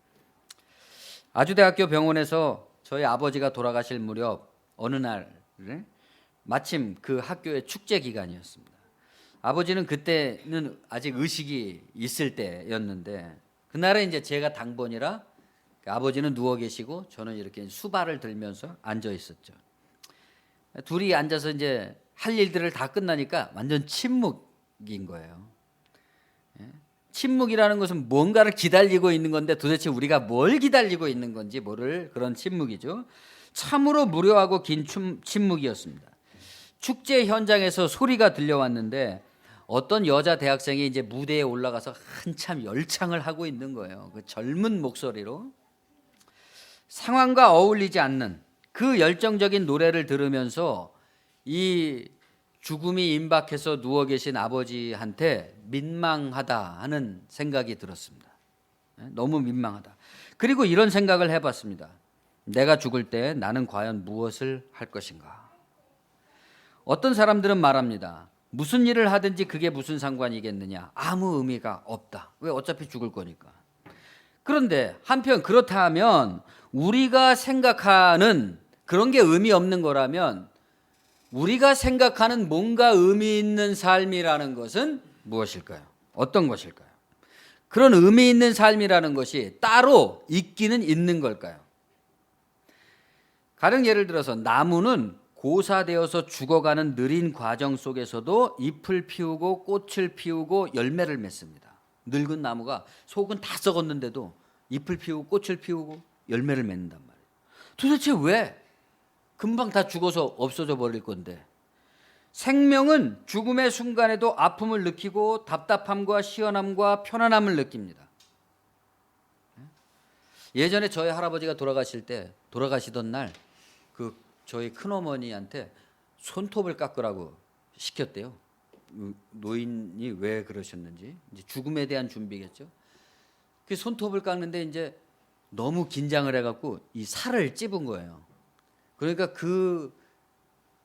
아주대학교 병원에서 저희 아버지가 돌아가실 무렵 어느 날 마침 그 학교의 축제 기간이었습니다. 아버지는 그때는 아직 의식이 있을 때였는데 그날은 이제 제가 당번이라 아버지는 누워 계시고 저는 이렇게 수발을 들면서 앉아 있었죠. 둘이 앉아서 이제 할 일들을 다 끝나니까 완전 침묵인 거예요. 침묵이라는 것은 뭔가를 기다리고 있는 건데 도대체 우리가 뭘 기다리고 있는 건지 모를 그런 침묵이죠. 참으로 무료하고 긴 침묵이었습니다. 축제 현장에서 소리가 들려왔는데 어떤 여자 대학생이 이제 무대에 올라가서 한참 열창을 하고 있는 거예요. 그 젊은 목소리로 상황과 어울리지 않는 그 열정적인 노래를 들으면서 이 죽음이 임박해서 누워 계신 아버지한테 민망하다 하는 생각이 들었습니다. 너무 민망하다. 그리고 이런 생각을 해봤습니다. 내가 죽을 때 나는 과연 무엇을 할 것인가? 어떤 사람들은 말합니다. 무슨 일을 하든지 그게 무슨 상관이겠느냐? 아무 의미가 없다. 왜? 어차피 죽을 거니까. 그런데 한편 그렇다 하면 우리가 생각하는 그런 게 의미 없는 거라면 우리가 생각하는 뭔가 의미 있는 삶이라는 것은 무엇일까요? 어떤 것일까요? 그런 의미 있는 삶이라는 것이 따로 있기는 있는 걸까요? 가령 예를 들어서 나무는 고사되어서 죽어가는 느린 과정 속에서도 잎을 피우고 꽃을 피우고 열매를 맺습니다. 늙은 나무가 속은 다 썩었는데도 잎을 피우고 꽃을 피우고 열매를 맺는단 말이에요. 도대체 왜? 금방 다 죽어서 없어져 버릴 건데. 생명은 죽음의 순간에도 아픔을 느끼고 답답함과 시원함과 편안함을 느낍니다. 예전에 저희 할아버지가 돌아가시던 날 저희 큰어머니한테 손톱을 깎으라고 시켰대요. 노인이 왜 그러셨는지 이제 죽음에 대한 준비겠죠. 그 손톱을 깎는데 이제 너무 긴장을 해갖고 이 살을 찝은 거예요. 그러니까 그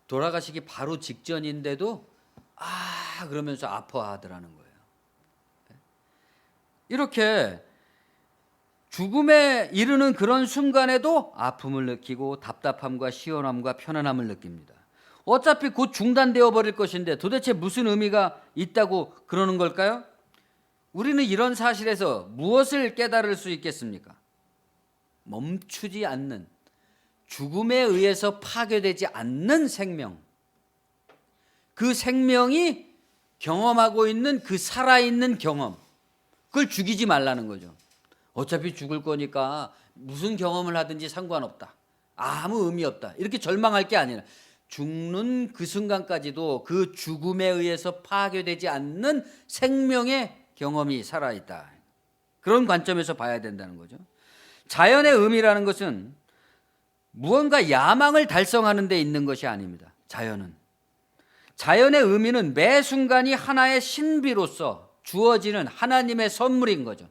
돌아가시기 바로 직전인데도 그러면서 아파하더라는 거예요. 이렇게 죽음에 이르는 그런 순간에도 아픔을 느끼고 답답함과 시원함과 편안함을 느낍니다. 어차피 곧 중단되어 버릴 것인데 도대체 무슨 의미가 있다고 그러는 걸까요? 우리는 이런 사실에서 무엇을 깨달을 수 있겠습니까? 멈추지 않는, 죽음에 의해서 파괴되지 않는 생명, 그 생명이 경험하고 있는 그 살아있는 경험, 그걸 죽이지 말라는 거죠. 어차피 죽을 거니까 무슨 경험을 하든지 상관없다, 아무 의미 없다, 이렇게 절망할 게 아니라 죽는 그 순간까지도 그 죽음에 의해서 파괴되지 않는 생명의 경험이 살아있다, 그런 관점에서 봐야 된다는 거죠. 자연의 의미라는 것은 무언가 야망을 달성하는 데 있는 것이 아닙니다. 자연의 의미는 매 순간이 하나의 신비로서 주어지는 하나님의 선물인 거죠.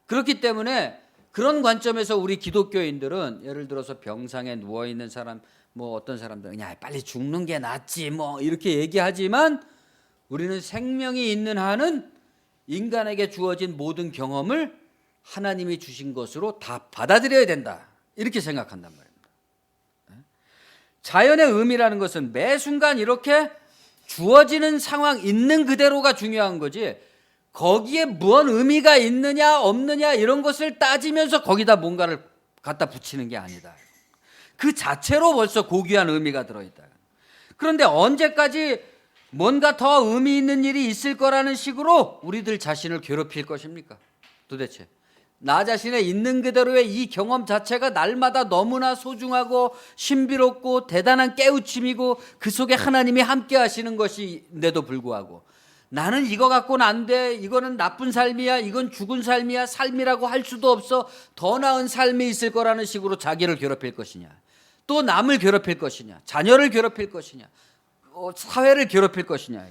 그렇기 때문에 그런 관점에서 우리 기독교인들은 예를 들어서 병상에 누워있는 사람, 어떤 사람들은 그냥 빨리 죽는 게 낫지 이렇게 얘기하지만, 우리는 생명이 있는 한은 인간에게 주어진 모든 경험을 하나님이 주신 것으로 다 받아들여야 된다, 이렇게 생각한단 말입니다. 자연의 의미라는 것은 매 순간 이렇게 주어지는 상황 있는 그대로가 중요한 거지, 거기에 무언 의미가 있느냐 없느냐 이런 것을 따지면서 거기다 뭔가를 갖다 붙이는 게 아니다. 그 자체로 벌써 고귀한 의미가 들어있다. 그런데 언제까지 뭔가 더 의미 있는 일이 있을 거라는 식으로 우리들 자신을 괴롭힐 것입니까? 도대체 나 자신의 있는 그대로의 이 경험 자체가 날마다 너무나 소중하고 신비롭고 대단한 깨우침이고 그 속에 하나님이 함께 하시는 것인데도 불구하고 나는 이거 갖고는 안 돼, 이거는 나쁜 삶이야, 이건 죽은 삶이야, 삶이라고 할 수도 없어, 더 나은 삶이 있을 거라는 식으로 자기를 괴롭힐 것이냐, 또 남을 괴롭힐 것이냐, 자녀를 괴롭힐 것이냐, 사회를 괴롭힐 것이냐.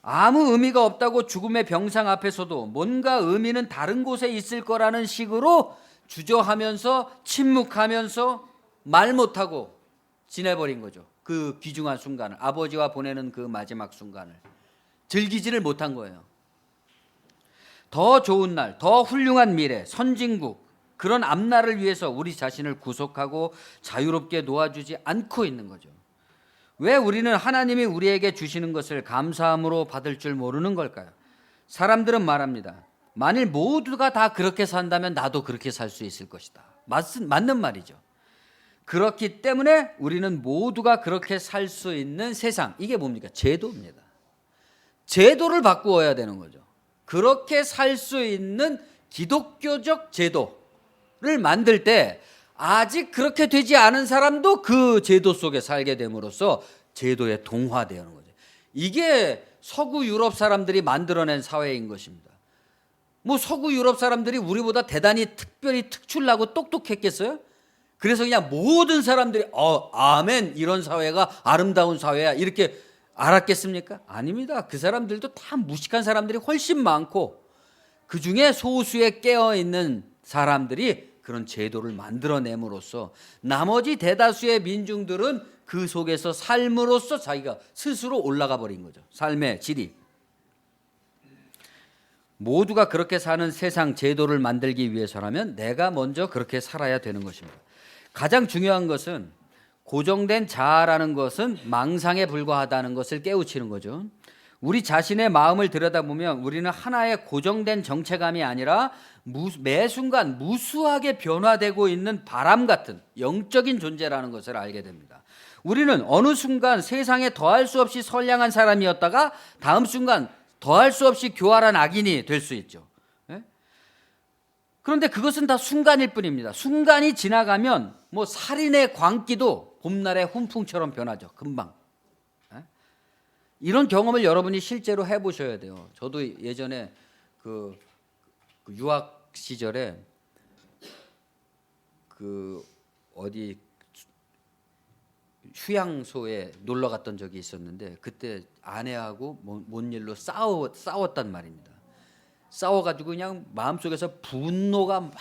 아무 의미가 없다고 죽음의 병상 앞에서도 뭔가 의미는 다른 곳에 있을 거라는 식으로 주저하면서 침묵하면서 말 못하고 지내버린 거죠. 그 귀중한 순간을, 아버지와 보내는 그 마지막 순간을 즐기지를 못한 거예요. 더 좋은 날, 더 훌륭한 미래, 선진국, 그런 앞날을 위해서 우리 자신을 구속하고 자유롭게 놓아주지 않고 있는 거죠. 왜 우리는 하나님이 우리에게 주시는 것을 감사함으로 받을 줄 모르는 걸까요? 사람들은 말합니다. 만일 모두가 다 그렇게 산다면 나도 그렇게 살 수 있을 것이다. 맞는 말이죠. 그렇기 때문에 우리는 모두가 그렇게 살 수 있는 세상, 이게 뭡니까? 제도입니다. 제도를 바꾸어야 되는 거죠. 그렇게 살 수 있는 기독교적 제도를 만들 때 아직 그렇게 되지 않은 사람도 그 제도 속에 살게 됨으로써 제도에 동화되는 거죠. 이게 서구 유럽 사람들이 만들어낸 사회인 것입니다. 서구 유럽 사람들이 우리보다 대단히 특별히 특출나고 똑똑했겠어요? 그래서 그냥 모든 사람들이 아멘, 이런 사회가 아름다운 사회야, 이렇게 알았겠습니까? 아닙니다. 그 사람들도 다 무식한 사람들이 훨씬 많고 그 중에 소수에 깨어있는 사람들이 그런 제도를 만들어냄으로써 나머지 대다수의 민중들은 그 속에서 삶으로써 자기가 스스로 올라가 버린 거죠. 삶의 질이. 모두가 그렇게 사는 세상 제도를 만들기 위해서라면 내가 먼저 그렇게 살아야 되는 것입니다. 가장 중요한 것은 고정된 자아라는 것은 망상에 불과하다는 것을 깨우치는 거죠. 우리 자신의 마음을 들여다보면 우리는 하나의 고정된 정체감이 아니라 매 순간 무수하게 변화되고 있는 바람 같은 영적인 존재라는 것을 알게 됩니다. 우리는 어느 순간 세상에 더할 수 없이 선량한 사람이었다가 다음 순간 더할 수 없이 교활한 악인이 될 수 있죠. 그런데 그것은 다 순간일 뿐입니다. 순간이 지나가면 뭐 살인의 광기도 봄날의 훈풍처럼 변하죠. 금방. 이런 경험을 여러분이 실제로 해보셔야 돼요. 저도 예전에 그 유학 시절에 어디 휴양소에 놀러 갔던 적이 있었는데 그때 아내하고 뭔 일로 싸웠단 말입니다. 싸워가지고 그냥 마음속에서 분노가 막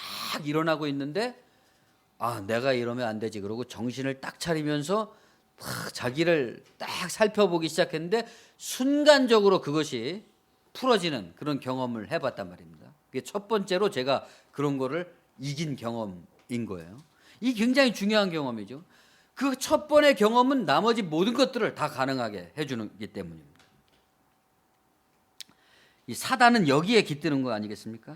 일어나고 있는데 내가 이러면 안 되지 그러고 정신을 딱 차리면서 자기를 딱 살펴보기 시작했는데 순간적으로 그것이 풀어지는 그런 경험을 해봤단 말입니다. 그게 첫 번째로 제가 그런 거를 이긴 경험인 거예요. 이 굉장히 중요한 경험이죠. 그 첫 번의 경험은 나머지 모든 것들을 다 가능하게 해주기 때문입니다. 이 사단은 여기에 깃드는 거 아니겠습니까?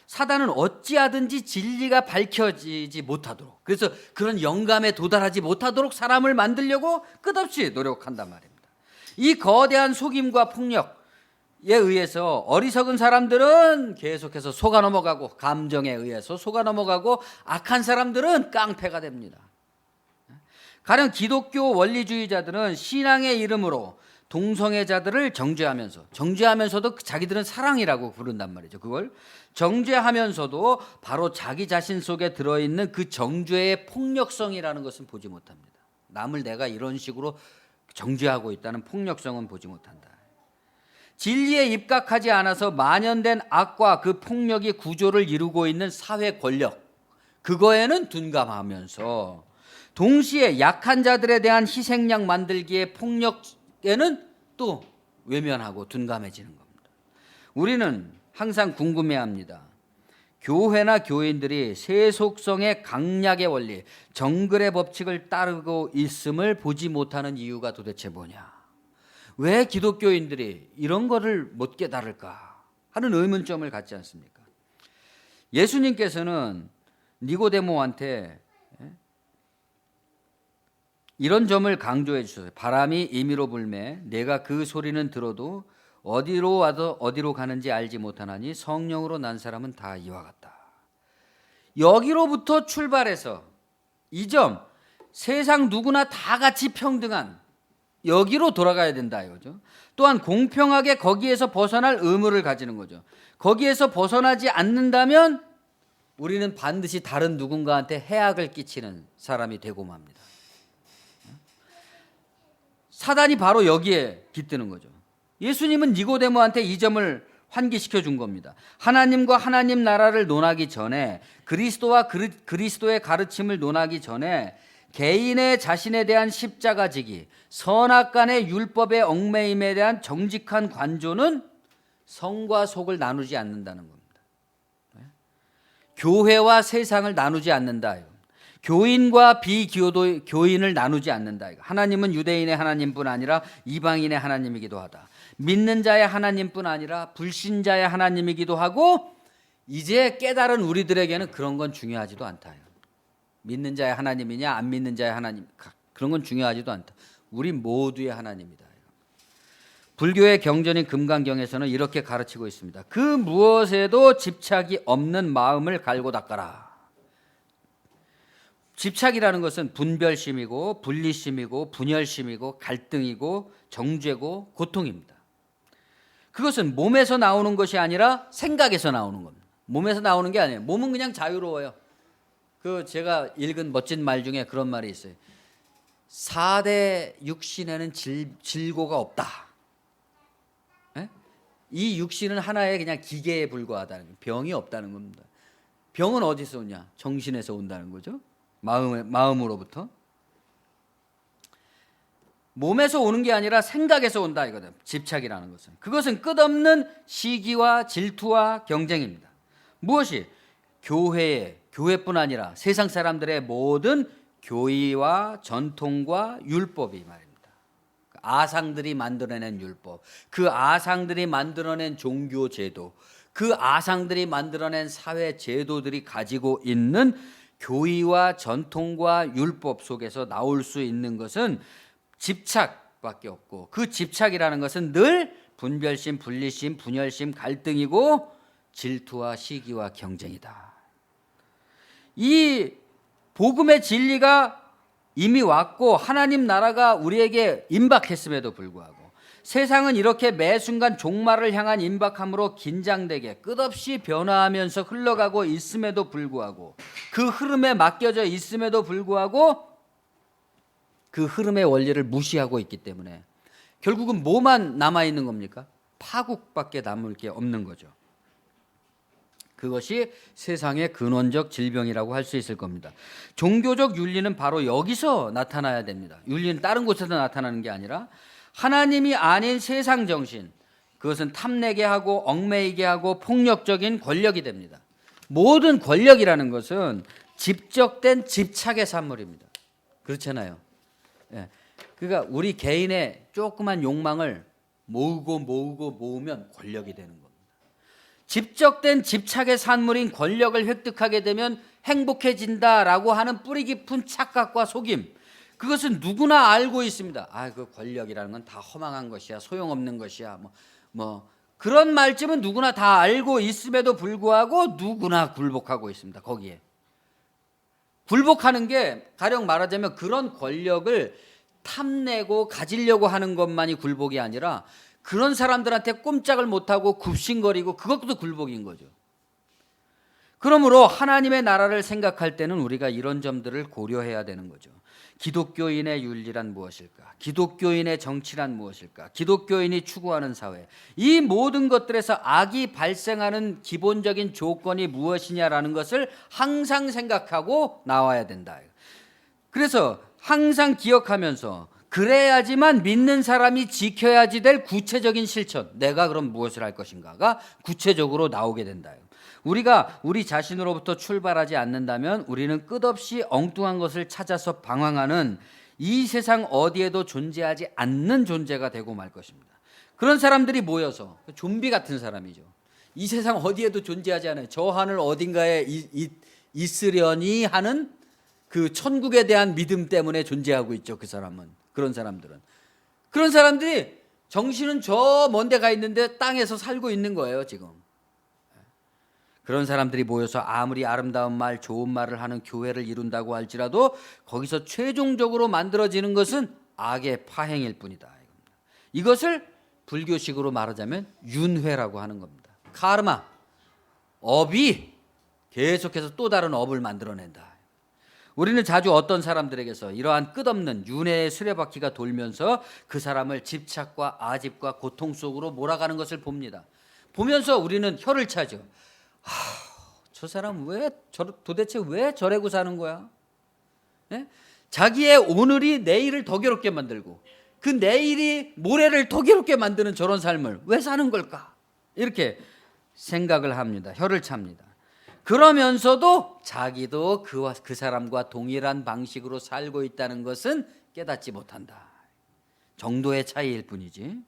사단은 어찌하든지 진리가 밝혀지지 못하도록, 그래서 그런 영감에 도달하지 못하도록 사람을 만들려고 끝없이 노력한단 말입니다. 이 거대한 속임과 폭력에 의해서 어리석은 사람들은 계속해서 속아 넘어가고, 감정에 의해서 속아 넘어가고, 악한 사람들은 깡패가 됩니다. 가령 기독교 원리주의자들은 신앙의 이름으로 동성애자들을 정죄하면서도 자기들은 사랑이라고 부른단 말이죠. 그걸 정죄하면서도 바로 자기 자신 속에 들어있는 그 정죄의 폭력성이라는 것은 보지 못합니다. 남을 내가 이런 식으로 정죄하고 있다는 폭력성은 보지 못한다. 진리에 입각하지 않아서 만연된 악과 그 폭력이 구조를 이루고 있는 사회 권력, 그거에는 둔감하면서 동시에 약한 자들에 대한 희생양 만들기의 폭력에는 또 외면하고 둔감해지는 겁니다. 우리는 항상 궁금해합니다. 교회나 교인들이 세속성의 강약의 원리, 정글의 법칙을 따르고 있음을 보지 못하는 이유가 도대체 뭐냐? 왜 기독교인들이 이런 거를 못 깨달을까 하는 의문점을 갖지 않습니까? 예수님께서는 니고데모한테 이런 점을 강조해 주셨어요. 바람이 임의로 불매 내가 그 소리는 들어도 어디로 와도 어디로 가는지 알지 못하나니 성령으로 난 사람은 다 이와 같다. 여기로부터 출발해서 이 점, 세상 누구나 다 같이 평등한 여기로 돌아가야 된다 이거죠. 또한 공평하게 거기에서 벗어날 의무를 가지는 거죠. 거기에서 벗어나지 않는다면 우리는 반드시 다른 누군가한테 해악을 끼치는 사람이 되고 맙니다. 사단이 바로 여기에 깃드는 거죠. 예수님은 니고데모한테 이 점을 환기시켜 준 겁니다. 하나님과 하나님 나라를 논하기 전에, 그리스도와 그리스도의 가르침을 논하기 전에 개인의 자신에 대한 십자가 지기, 선악간의 율법의 얽매임에 대한 정직한 관조는 성과 속을 나누지 않는다는 겁니다. 교회와 세상을 나누지 않는다. 교인과 비교인을 나누지 않는다. 하나님은 유대인의 하나님뿐 아니라 이방인의 하나님이기도 하다. 믿는 자의 하나님뿐 아니라 불신자의 하나님이기도 하고, 이제 깨달은 우리들에게는 그런 건 중요하지도 않다. 믿는 자의 하나님이냐 안 믿는 자의 하나님, 그런 건 중요하지도 않다. 우리 모두의 하나님이다. 불교의 경전인 금강경에서는 이렇게 가르치고 있습니다. 그 무엇에도 집착이 없는 마음을 갈고 닦아라. 집착이라는 것은 분별심이고 분리심이고 분열심이고 갈등이고 정죄고 고통입니다. 그것은 몸에서 나오는 것이 아니라 생각에서 나오는 겁니다. 몸에서 나오는 게 아니에요. 몸은 그냥 자유로워요. 제가 읽은 멋진 말 중에 그런 말이 있어요. 4대 육신에는 질고가 없다. 에? 이 육신은 하나의 그냥 기계에 불과하다는 거예요. 병이 없다는 겁니다. 병은 어디서 오냐? 정신에서 온다는 거죠. 마음으로부터. 몸에서 오는 게 아니라 생각에서 온다 이거든. 집착이라는 것은. 그것은 끝없는 시기와 질투와 경쟁입니다. 무엇이? 교회뿐 아니라 세상 사람들의 모든 교의와 전통과 율법이 말입니다. 아상들이 만들어낸 율법, 그 아상들이 만들어낸 종교 제도, 그 아상들이 만들어낸 사회 제도들이 가지고 있는 교의와 전통과 율법 속에서 나올 수 있는 것은 집착밖에 없고, 그 집착이라는 것은 늘 분별심, 분리심, 분열심, 갈등이고 질투와 시기와 경쟁이다. 이 복음의 진리가 이미 왔고 하나님 나라가 우리에게 임박했음에도 불구하고 세상은 이렇게 매 순간 종말을 향한 임박함으로 긴장되게 끝없이 변화하면서 흘러가고 있음에도 불구하고, 그 흐름에 맡겨져 있음에도 불구하고 그 흐름의 원리를 무시하고 있기 때문에 결국은 뭐만 남아있는 겁니까? 파국밖에 남을 게 없는 거죠. 그것이 세상의 근원적 질병이라고 할 수 있을 겁니다. 종교적 윤리는 바로 여기서 나타나야 됩니다. 윤리는 다른 곳에서 나타나는 게 아니라 하나님이 아닌 세상 정신, 그것은 탐내게 하고 얽매이게 하고 폭력적인 권력이 됩니다. 모든 권력이라는 것은 집적된 집착의 산물입니다. 그렇잖아요. 예. 그러니까 우리 개인의 조그만 욕망을 모으면 권력이 되는 겁니다. 집적된 집착의 산물인 권력을 획득하게 되면 행복해진다라고 하는 뿌리 깊은 착각과 속임, 그것은 누구나 알고 있습니다. 그 권력이라는 건 다 허망한 것이야, 소용없는 것이야, 그런 말쯤은 누구나 다 알고 있음에도 불구하고 누구나 굴복하고 있습니다. 거기에 굴복하는 게 가령 말하자면 그런 권력을 탐내고 가지려고 하는 것만이 굴복이 아니라 그런 사람들한테 꼼짝을 못하고 굽신거리고, 그것도 굴복인 거죠. 그러므로 하나님의 나라를 생각할 때는 우리가 이런 점들을 고려해야 되는 거죠. 기독교인의 윤리란 무엇일까? 기독교인의 정치란 무엇일까? 기독교인이 추구하는 사회, 이 모든 것들에서 악이 발생하는 기본적인 조건이 무엇이냐라는 것을 항상 생각하고 나와야 된다. 그래서 항상 기억하면서 그래야지만 믿는 사람이 지켜야지 될 구체적인 실천, 내가 그럼 무엇을 할 것인가가 구체적으로 나오게 된다. 우리가 우리 자신으로부터 출발하지 않는다면 우리는 끝없이 엉뚱한 것을 찾아서 방황하는 이 세상 어디에도 존재하지 않는 존재가 되고 말 것입니다. 그런 사람들이 모여서 좀비 같은 사람이죠. 이 세상 어디에도 존재하지 않아요. 저 하늘 어딘가에 있으려니 하는 그 천국에 대한 믿음 때문에 존재하고 있죠. 그 사람은, 그런 사람들이 정신은 저 먼 데 가 있는데 땅에서 살고 있는 거예요 지금. 그런 사람들이 모여서 아무리 아름다운 말, 좋은 말을 하는 교회를 이룬다고 할지라도 거기서 최종적으로 만들어지는 것은 악의 파행일 뿐이다. 이것을 불교식으로 말하자면 윤회라고 하는 겁니다. 카르마, 업이 계속해서 또 다른 업을 만들어낸다. 우리는 자주 어떤 사람들에게서 이러한 끝없는 윤회의 수레바퀴가 돌면서 그 사람을 집착과 아집과 고통 속으로 몰아가는 것을 봅니다. 보면서 우리는 혀를 차죠. 저 사람 도대체 왜 저래고 사는 거야? 네? 자기의 오늘이 내일을 더 괴롭게 만들고 그 내일이 모레를 더 괴롭게 만드는 저런 삶을 왜 사는 걸까? 이렇게 생각을 합니다. 혀를 찹니다. 그러면서도 자기도 그 사람과 동일한 방식으로 살고 있다는 것은 깨닫지 못한다. 정도의 차이일 뿐이지.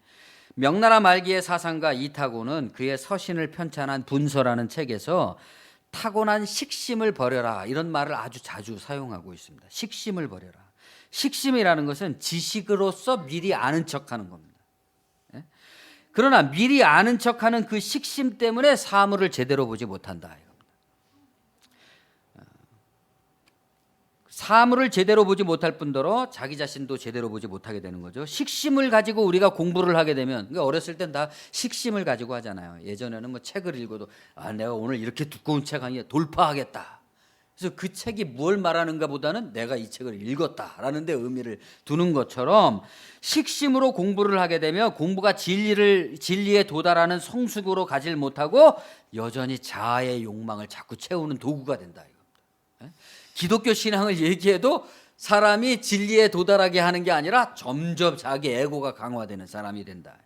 명나라 말기의 사상가 이타고는 그의 서신을 편찬한 분서라는 책에서 타고난 식심을 버려라, 이런 말을 아주 자주 사용하고 있습니다. 식심을 버려라. 식심이라는 것은 지식으로서 미리 아는 척하는 겁니다. 그러나 미리 아는 척하는 그 식심 때문에 사물을 제대로 보지 못한다. 사물을 제대로 보지 못할 뿐더러 자기 자신도 제대로 보지 못하게 되는 거죠. 식심을 가지고 우리가 공부를 하게 되면, 그러니까 어렸을 땐 다 식심을 가지고 하잖아요. 예전에는 책을 읽어도 내가 오늘 이렇게 두꺼운 책 아니야 돌파하겠다. 그래서 그 책이 뭘 말하는가 보다는 내가 이 책을 읽었다라는 데 의미를 두는 것처럼 식심으로 공부를 하게 되면 공부가 진리에 도달하는 성숙으로 가질 못하고 여전히 자아의 욕망을 자꾸 채우는 도구가 된다. 이겁니다. 기독교 신앙을 얘기해도 사람이 진리에 도달하게 하는 게 아니라 점점 자기 에고가 강화되는 사람이 된다.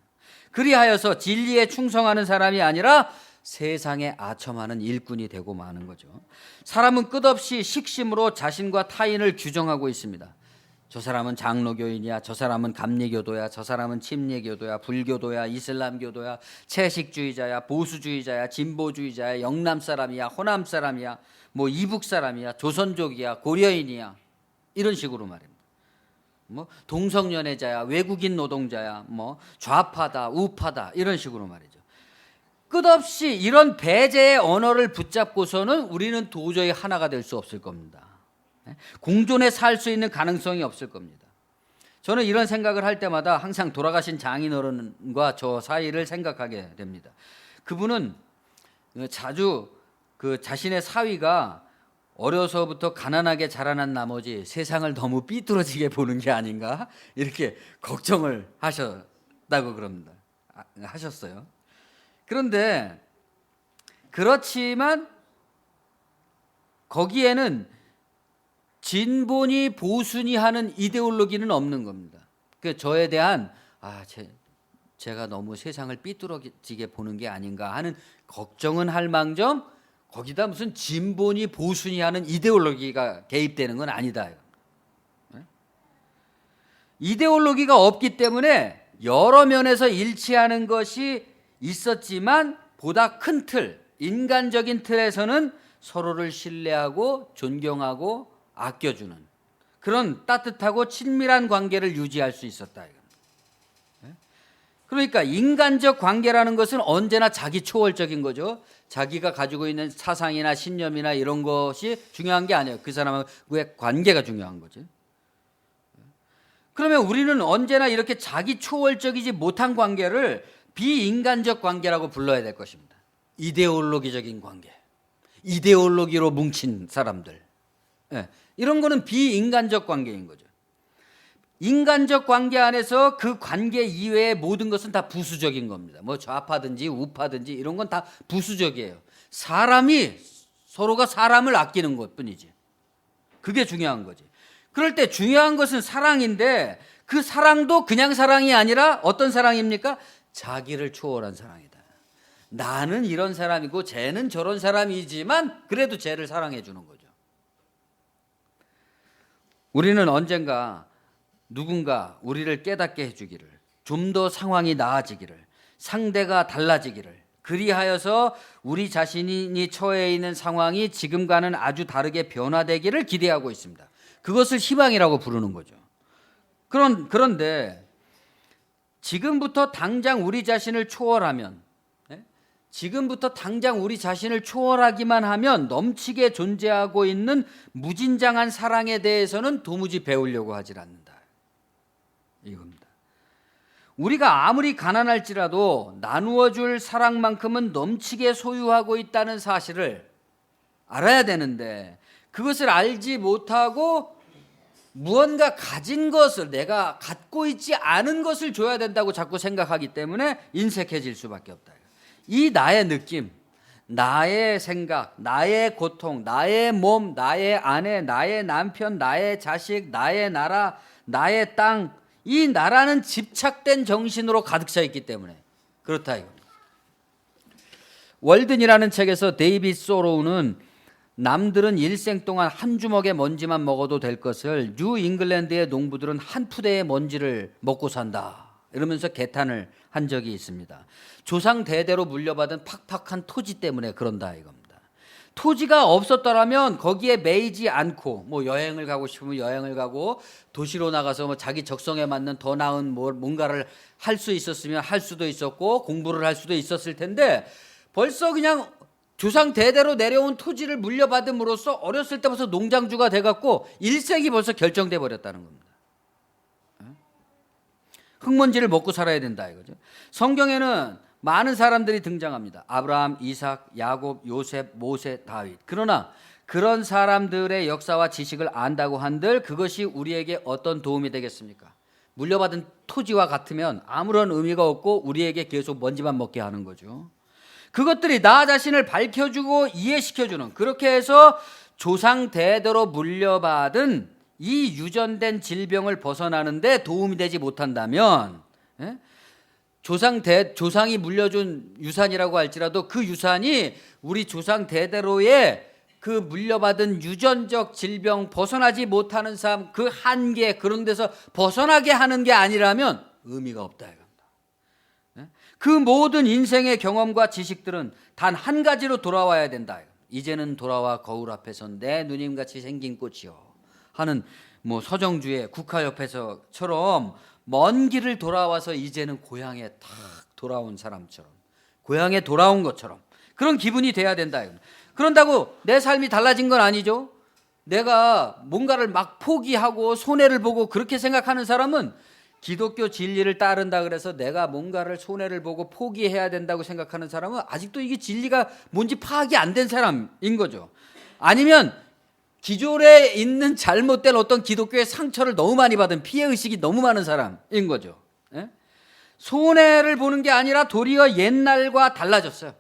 그리하여서 진리에 충성하는 사람이 아니라 세상에 아첨하는 일꾼이 되고 마는 거죠. 사람은 끝없이 식심으로 자신과 타인을 규정하고 있습니다. 저 사람은 장로교인이야, 저 사람은 감리교도야, 저 사람은 침례교도야, 불교도야, 이슬람교도야, 채식주의자야, 보수주의자야, 진보주의자야, 영남 사람이야, 호남 사람이야, 뭐 이북 사람이야, 조선족이야, 고려인이야, 이런 식으로 말입니다. 뭐 동성연애자야, 외국인 노동자야, 뭐 좌파다, 우파다, 이런 식으로 말이죠. 끝없이 이런 배제의 언어를 붙잡고서는 우리는 도저히 하나가 될 수 없을 겁니다. 공존해 살 수 있는 가능성이 없을 겁니다. 저는 이런 생각을 할 때마다 항상 돌아가신 장인어른과 저 사이를 생각하게 됩니다. 그분은 자주 그 자신의 사위가 어려서부터 가난하게 자라난 나머지 세상을 너무 삐뚤어지게 보는 게 아닌가 이렇게 걱정을 하셨다고 그럽니다. 하셨어요. 그런데 그렇지만 거기에는 진보니 보수니 하는 이데올로기는 없는 겁니다. 그 저에 대한 제가 너무 세상을 삐뚤어지게 보는 게 아닌가 하는 걱정은 할 망정 거기다 무슨 진보니 보수니 하는 이데올로기가 개입되는 건 아니다. 이데올로기가 없기 때문에 여러 면에서 일치하는 것이 있었지만 보다 큰 틀, 인간적인 틀에서는 서로를 신뢰하고 존경하고 아껴주는 그런 따뜻하고 친밀한 관계를 유지할 수 있었다. 그러니까 인간적 관계라는 것은 언제나 자기 초월적인 거죠. 자기가 가지고 있는 사상이나 신념이나 이런 것이 중요한 게 아니에요. 그 사람과의 관계가 중요한 거지. 그러면 우리는 언제나 이렇게 자기 초월적이지 못한 관계를 비인간적 관계라고 불러야 될 것입니다. 이데올로기적인 관계, 이데올로기로 뭉친 사람들, 이런 거는 비인간적 관계인 거죠. 인간적 관계 안에서 그 관계 이외의 모든 것은 다 부수적인 겁니다. 뭐 좌파든지 우파든지 이런 건 다 부수적이에요. 사람이 서로가 사람을 아끼는 것뿐이지. 그게 중요한 거지. 그럴 때 중요한 것은 사랑인데 그 사랑도 그냥 사랑이 아니라 어떤 사랑입니까? 자기를 초월한 사랑이다. 나는 이런 사람이고 쟤는 저런 사람이지만 그래도 쟤를 사랑해 주는 거죠. 우리는 언젠가 누군가 우리를 깨닫게 해주기를, 좀 더 상황이 나아지기를, 상대가 달라지기를, 그리하여서 우리 자신이 처해 있는 상황이 지금과는 아주 다르게 변화되기를 기대하고 있습니다. 그것을 희망이라고 부르는 거죠. 그런데 지금부터 당장 우리 자신을 초월하면, 지금부터 당장 우리 자신을 초월하기만 하면 넘치게 존재하고 있는 무진장한 사랑에 대해서는 도무지 배우려고 하질 않는다. 이겁니다. 우리가 아무리 가난할지라도 나누어 줄 사랑만큼은 넘치게 소유하고 있다는 사실을 알아야 되는데 그것을 알지 못하고 무언가 가진 것을 내가 갖고 있지 않은 것을 줘야 된다고 자꾸 생각하기 때문에 인색해질 수밖에 없다. 이 나의 느낌, 나의 생각, 나의 고통, 나의 몸, 나의 아내, 나의 남편, 나의 자식, 나의 나라, 나의 땅, 이 나라는 집착된 정신으로 가득 차 있기 때문에 그렇다 이겁니다. 월든이라는 책에서 데이비드 소로우는 남들은 일생 동안 한 주먹의 먼지만 먹어도 될 것을 뉴 잉글랜드의 농부들은 한 푸대의 먼지를 먹고 산다 이러면서 개탄을 한 적이 있습니다. 조상 대대로 물려받은 팍팍한 토지 때문에 그런다 이겁니다. 토지가 없었더라면 거기에 매이지 않고 뭐 여행을 가고 싶으면 여행을 가고 도시로 나가서 뭐 자기 적성에 맞는 더 나은 뭔가를 할 수 있었으면 할 수도 있었고 공부를 할 수도 있었을 텐데 벌써 그냥 조상 대대로 내려온 토지를 물려받음으로써 어렸을 때부터 농장주가 돼갖고 일생이 벌써 결정돼 버렸다는 겁니다. 흙먼지를 먹고 살아야 된다 이거죠. 성경에는 많은 사람들이 등장합니다. 아브라함, 이삭, 야곱, 요셉, 모세, 다윗. 그러나 그런 사람들의 역사와 지식을 안다고 한들 그것이 우리에게 어떤 도움이 되겠습니까? 물려받은 토지와 같으면 아무런 의미가 없고 우리에게 계속 먼지만 먹게 하는 거죠. 그것들이 나 자신을 밝혀주고 이해시켜주는, 그렇게 해서 조상 대대로 물려받은 이 유전된 질병을 벗어나는데 도움이 되지 못한다면, 조상이 물려준 유산이라고 할지라도 그 유산이 우리 조상 대대로의 그 물려받은 유전적 질병 벗어나지 못하는 삶, 그 한계, 그런 데서 벗어나게 하는 게 아니라면 의미가 없다 이겁니다. 그 모든 인생의 경험과 지식들은 단 한 가지로 돌아와야 된다. 이제는 돌아와 거울 앞에서 내 누님같이 생긴 꽃이요 하는 서정주의 국화옆에서처럼 먼 길을 돌아와서 이제는 고향에 탁 돌아온 사람처럼, 고향에 돌아온 것처럼 그런 기분이 돼야 된다. 그런다고 내 삶이 달라진 건 아니죠. 내가 뭔가를 막 포기하고 손해를 보고 그렇게 생각하는 사람은 기독교 진리를 따른다 그래서 내가 뭔가를 손해를 보고 포기해야 된다고 생각하는 사람은 아직도 이게 진리가 뭔지 파악이 안 된 사람인 거죠. 아니면 기존에 있는 잘못된 어떤 기독교의 상처를 너무 많이 받은 피해의식이 너무 많은 사람인 거죠. 손해를 보는 게 아니라 도리어 옛날과 달라졌어요.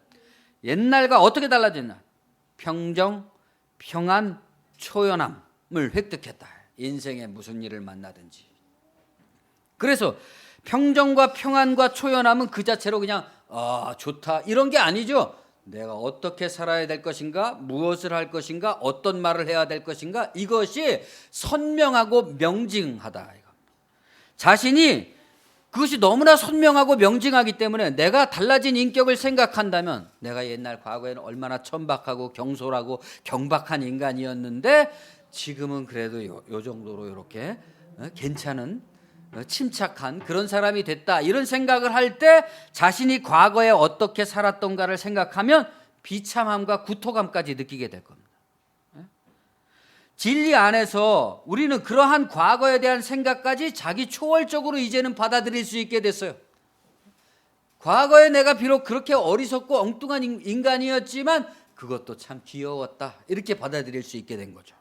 옛날과 어떻게 달라졌나? 평정, 평안, 초연함을 획득했다. 인생에 무슨 일을 만나든지. 그래서 평정과 평안과 초연함은 그 자체로 그냥 좋다 이런 게 아니죠. 내가 어떻게 살아야 될 것인가, 무엇을 할 것인가, 어떤 말을 해야 될 것인가, 이것이 선명하고 명징하다. 자신이 그것이 너무나 선명하고 명징하기 때문에 내가 달라진 인격을 생각한다면 내가 옛날 과거에는 얼마나 천박하고 경솔하고 경박한 인간이었는데 지금은 그래도 요 정도로 이렇게 괜찮은 침착한 그런 사람이 됐다, 이런 생각을 할 때 자신이 과거에 어떻게 살았던가를 생각하면 비참함과 구토감까지 느끼게 될 겁니다. 진리 안에서 우리는 그러한 과거에 대한 생각까지 자기 초월적으로 이제는 받아들일 수 있게 됐어요. 과거에 내가 비록 그렇게 어리석고 엉뚱한 인간이었지만 그것도 참 귀여웠다, 이렇게 받아들일 수 있게 된 거죠.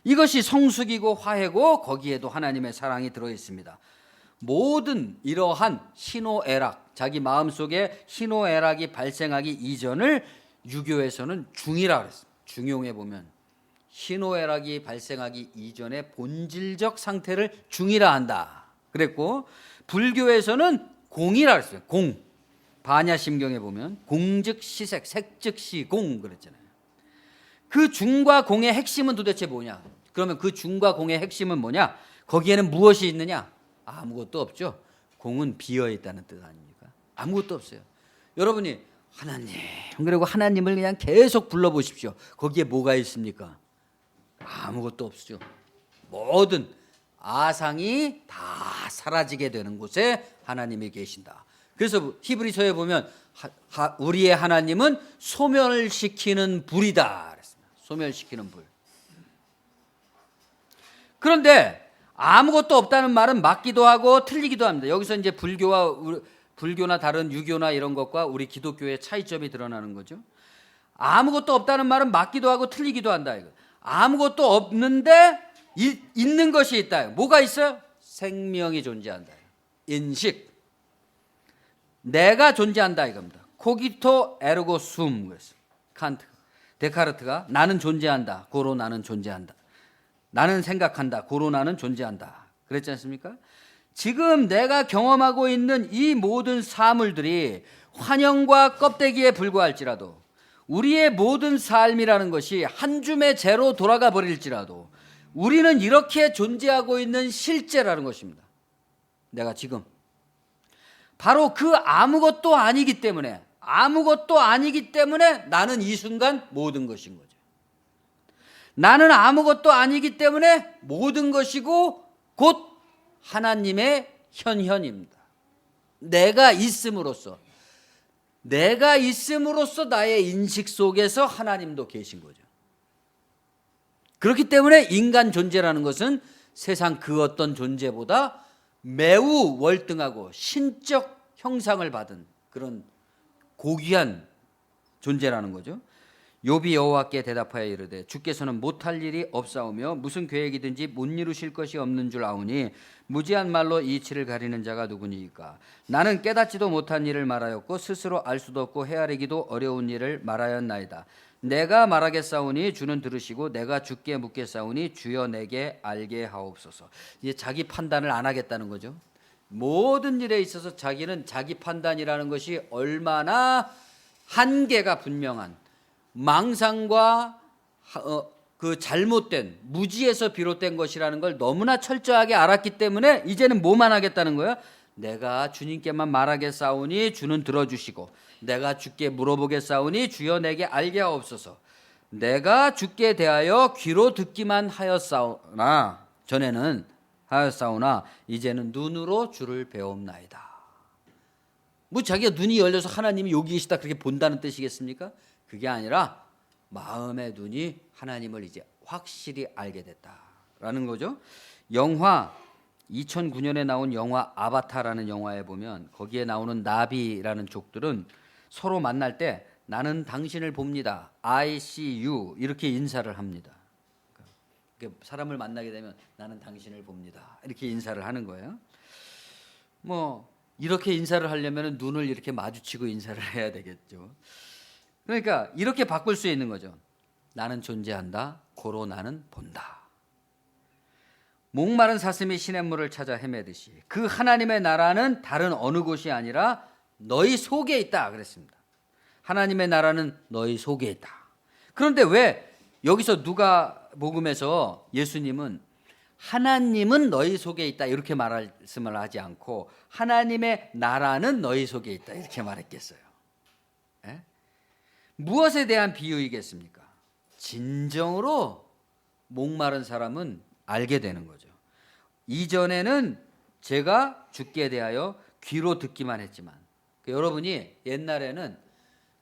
이것이 성숙이고 화해고 거기에도 하나님의 사랑이 들어있습니다. 모든 이러한 희노애락, 자기 마음속에 희노애락이 발생하기 이전을 유교에서는 중이라 그랬습니다. 중용에 보면 희노애락이 발생하기 이전의 본질적 상태를 중이라 한다 그랬고, 불교에서는 공이라 그랬어요. 공. 반야심경에 보면 공즉 시색, 색즉 시공 그랬잖아요. 그 중과 공의 핵심은 도대체 뭐냐? 그러면 그 중과 공의 핵심은 뭐냐? 거기에는 무엇이 있느냐? 아무것도 없죠. 공은 비어 있다는 뜻 아닙니까? 아무것도 없어요. 여러분이 하나님, 그리고 하나님을 그냥 계속 불러보십시오. 거기에 뭐가 있습니까? 아무것도 없죠. 모든 아상이 다 사라지게 되는 곳에 하나님이 계신다. 그래서 히브리서에 보면 우리의 하나님은 소멸시키는 불이다. 소멸시키는 불. 그런데 아무것도 없다는 말은 맞기도 하고 틀리기도 합니다. 여기서 이제 불교나 다른 유교나 이런 것과 우리 기독교의 차이점이 드러나는 거죠. 아무것도 없다는 말은 맞기도 하고 틀리기도 한다. 이거. 아무것도 없는데 있는 것이 있다. 뭐가 있어요? 생명이 존재한다. 인식. 내가 존재한다 이겁니다. 코기토 에르고 숨 그랬어요. 데카르트가 나는 존재한다. 고로 나는 존재한다. 나는 생각한다. 고로 나는 존재한다. 그랬지 않습니까? 지금 내가 경험하고 있는 이 모든 사물들이 환영과 껍데기에 불과할지라도, 우리의 모든 삶이라는 것이 한 줌의 재로 돌아가 버릴지라도 우리는 이렇게 존재하고 있는 실제라는 것입니다. 내가 지금 바로 그 아무것도 아니기 때문에 나는 이 순간 모든 것인 거죠. 나는 아무것도 아니기 때문에 모든 것이고 곧 하나님의 현현입니다. 내가 있음으로써 나의 인식 속에서 하나님도 계신 거죠. 그렇기 때문에 인간 존재라는 것은 세상 그 어떤 존재보다 매우 월등하고 신적 형상을 받은 그런 고귀한 존재라는 거죠. 욥이 여호와께 대답하여 이르되 주께서는 못할 일이 없사오며 무슨 계획이든지 못 이루실 것이 없는 줄 아오니 무지한 말로 이치를 가리는 자가 누구니이까. 나는 깨닫지도 못한 일을 말하였고 스스로 알 수도 없고 헤아리기도 어려운 일을 말하였나이다. 내가 말하겠사오니 주는 들으시고 내가 주께 묻겠사오니 주여 내게 알게 하옵소서. 이제 자기 판단을 안 하겠다는 거죠. 모든 일에 있어서 자기는 자기 판단이라는 것이 얼마나 한계가 분명한 망상과 그 잘못된 무지에서 비롯된 것이라는 걸 너무나 철저하게 알았기 때문에 이제는 뭐만 하겠다는 거예요? 내가 주님께만 말하겠사오니 주는 들어주시고 내가 주께 물어보겠사오니 주여 내게 알게 하옵소서. 내가 주께 대하여 귀로 듣기만 하였사오나 전에는 하였사오나 이제는 눈으로 주를 배움나이다. 뭐 자기가 눈이 열려서 하나님이 여기 계시다 그렇게 본다는 뜻이겠습니까? 그게 아니라 마음의 눈이 하나님을 이제 확실히 알게 됐다라는 거죠. 영화 2009년에 나온 영화 아바타라는 영화에 보면 거기에 나오는 나비라는 족들은 서로 만날 때 나는 당신을 봅니다. I see you 이렇게 인사를 합니다. 사람을 만나게 되면 나는 당신을 봅니다. 이렇게 인사를 하는 거예요. 뭐 이렇게 인사를 하려면 눈을 이렇게 마주치고 인사를 해야 되겠죠. 그러니까 이렇게 바꿀 수 있는 거죠. 나는 존재한다. 고로 나는 본다. 목마른 사슴이 시냇물을 찾아 헤매듯이 그 하나님의 나라는 다른 어느 곳이 아니라 너희 속에 있다 그랬습니다. 하나님의 나라는 너희 속에 있다. 그런데 왜 여기서 누가복음에서 예수님은 하나님은 너희 속에 있다 이렇게 말씀을 하지 않고 하나님의 나라는 너희 속에 있다 이렇게 말했겠어요? 예? 무엇에 대한 비유이겠습니까? 진정으로 목마른 사람은 알게 되는 거죠. 이전에는 제가 주께 대하여 귀로 듣기만 했지만 여러분이 옛날에는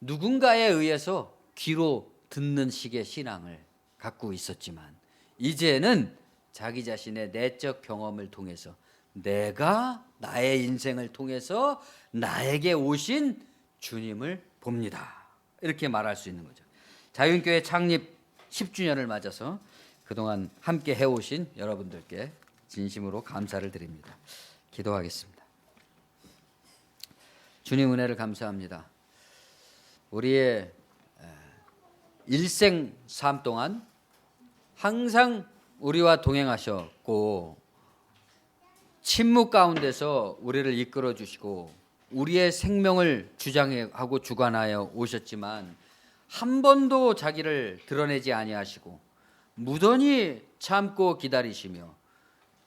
누군가에 의해서 귀로 듣는 식의 신앙을 갖고 있었지만 이제는 자기 자신의 내적 경험을 통해서 내가 나의 인생을 통해서 나에게 오신 주님을 봅니다. 이렇게 말할 수 있는 거죠. 자유인교회 창립 10주년을 맞아서 그동안 함께 해오신 여러분들께 진심으로 감사를 드립니다. 기도하겠습니다. 주님 은혜를 감사합니다. 우리의 일생 삶 동안 항상 우리와 동행하셨고 침묵 가운데서 우리를 이끌어 주시고 우리의 생명을 주장하고 주관하여 오셨지만 한 번도 자기를 드러내지 아니하시고 무던히 참고 기다리시며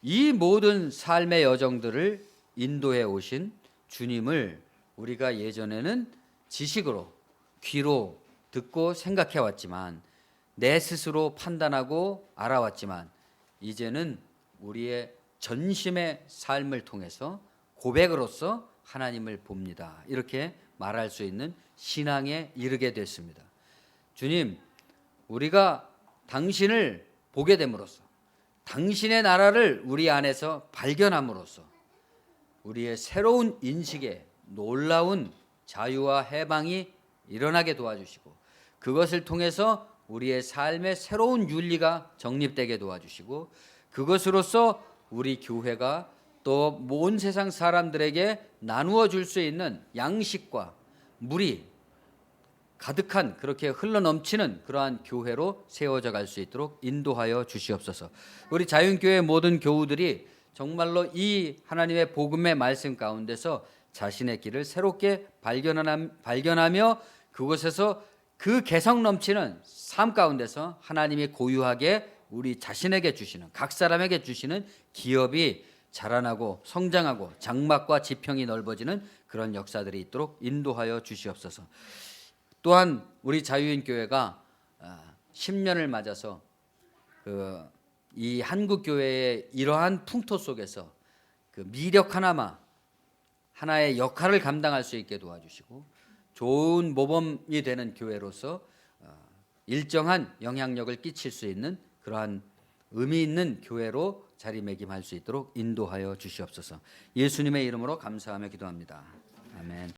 이 모든 삶의 여정들을 인도해 오신 주님을 우리가 예전에는 지식으로 귀로 듣고 생각해 왔지만 내 스스로 판단하고 알아왔지만 이제는 우리의 전심의 삶을 통해서 고백으로서 하나님을 봅니다. 이렇게 말할 수 있는 신앙에 이르게 됐습니다. 주님, 우리가 당신을 보게 됨으로써 당신의 나라를 우리 안에서 발견함으로써 우리의 새로운 인식에 놀라운 자유와 해방이 일어나게 도와주시고 그것을 통해서 우리의 삶의 새로운 윤리가 정립되게 도와주시고 그것으로서 우리 교회가 또 온 세상 사람들에게 나누어 줄 수 있는 양식과 물이 가득한 그렇게 흘러넘치는 그러한 교회로 세워져 갈 수 있도록 인도하여 주시옵소서. 우리 자윤교회 모든 교우들이 정말로 이 하나님의 복음의 말씀 가운데서 자신의 길을 새롭게 발견하며 그곳에서 그 개성 넘치는 삶 가운데서 하나님이 고유하게 우리 자신에게 주시는 각 사람에게 주시는 기업이 자라나고 성장하고 장막과 지평이 넓어지는 그런 역사들이 있도록 인도하여 주시옵소서. 또한 우리 자유인교회가 10년을 맞아서 이 한국교회의 이러한 풍토 속에서 그 미력 하나의 역할을 감당할 수 있게 도와주시고 좋은 모범이 되는 교회로서 일정한 영향력을 끼칠 수 있는 그러한 의미 있는 교회로 자리매김할 수 있도록 인도하여 주시옵소서. 예수님의 이름으로 감사하며 기도합니다. 아멘.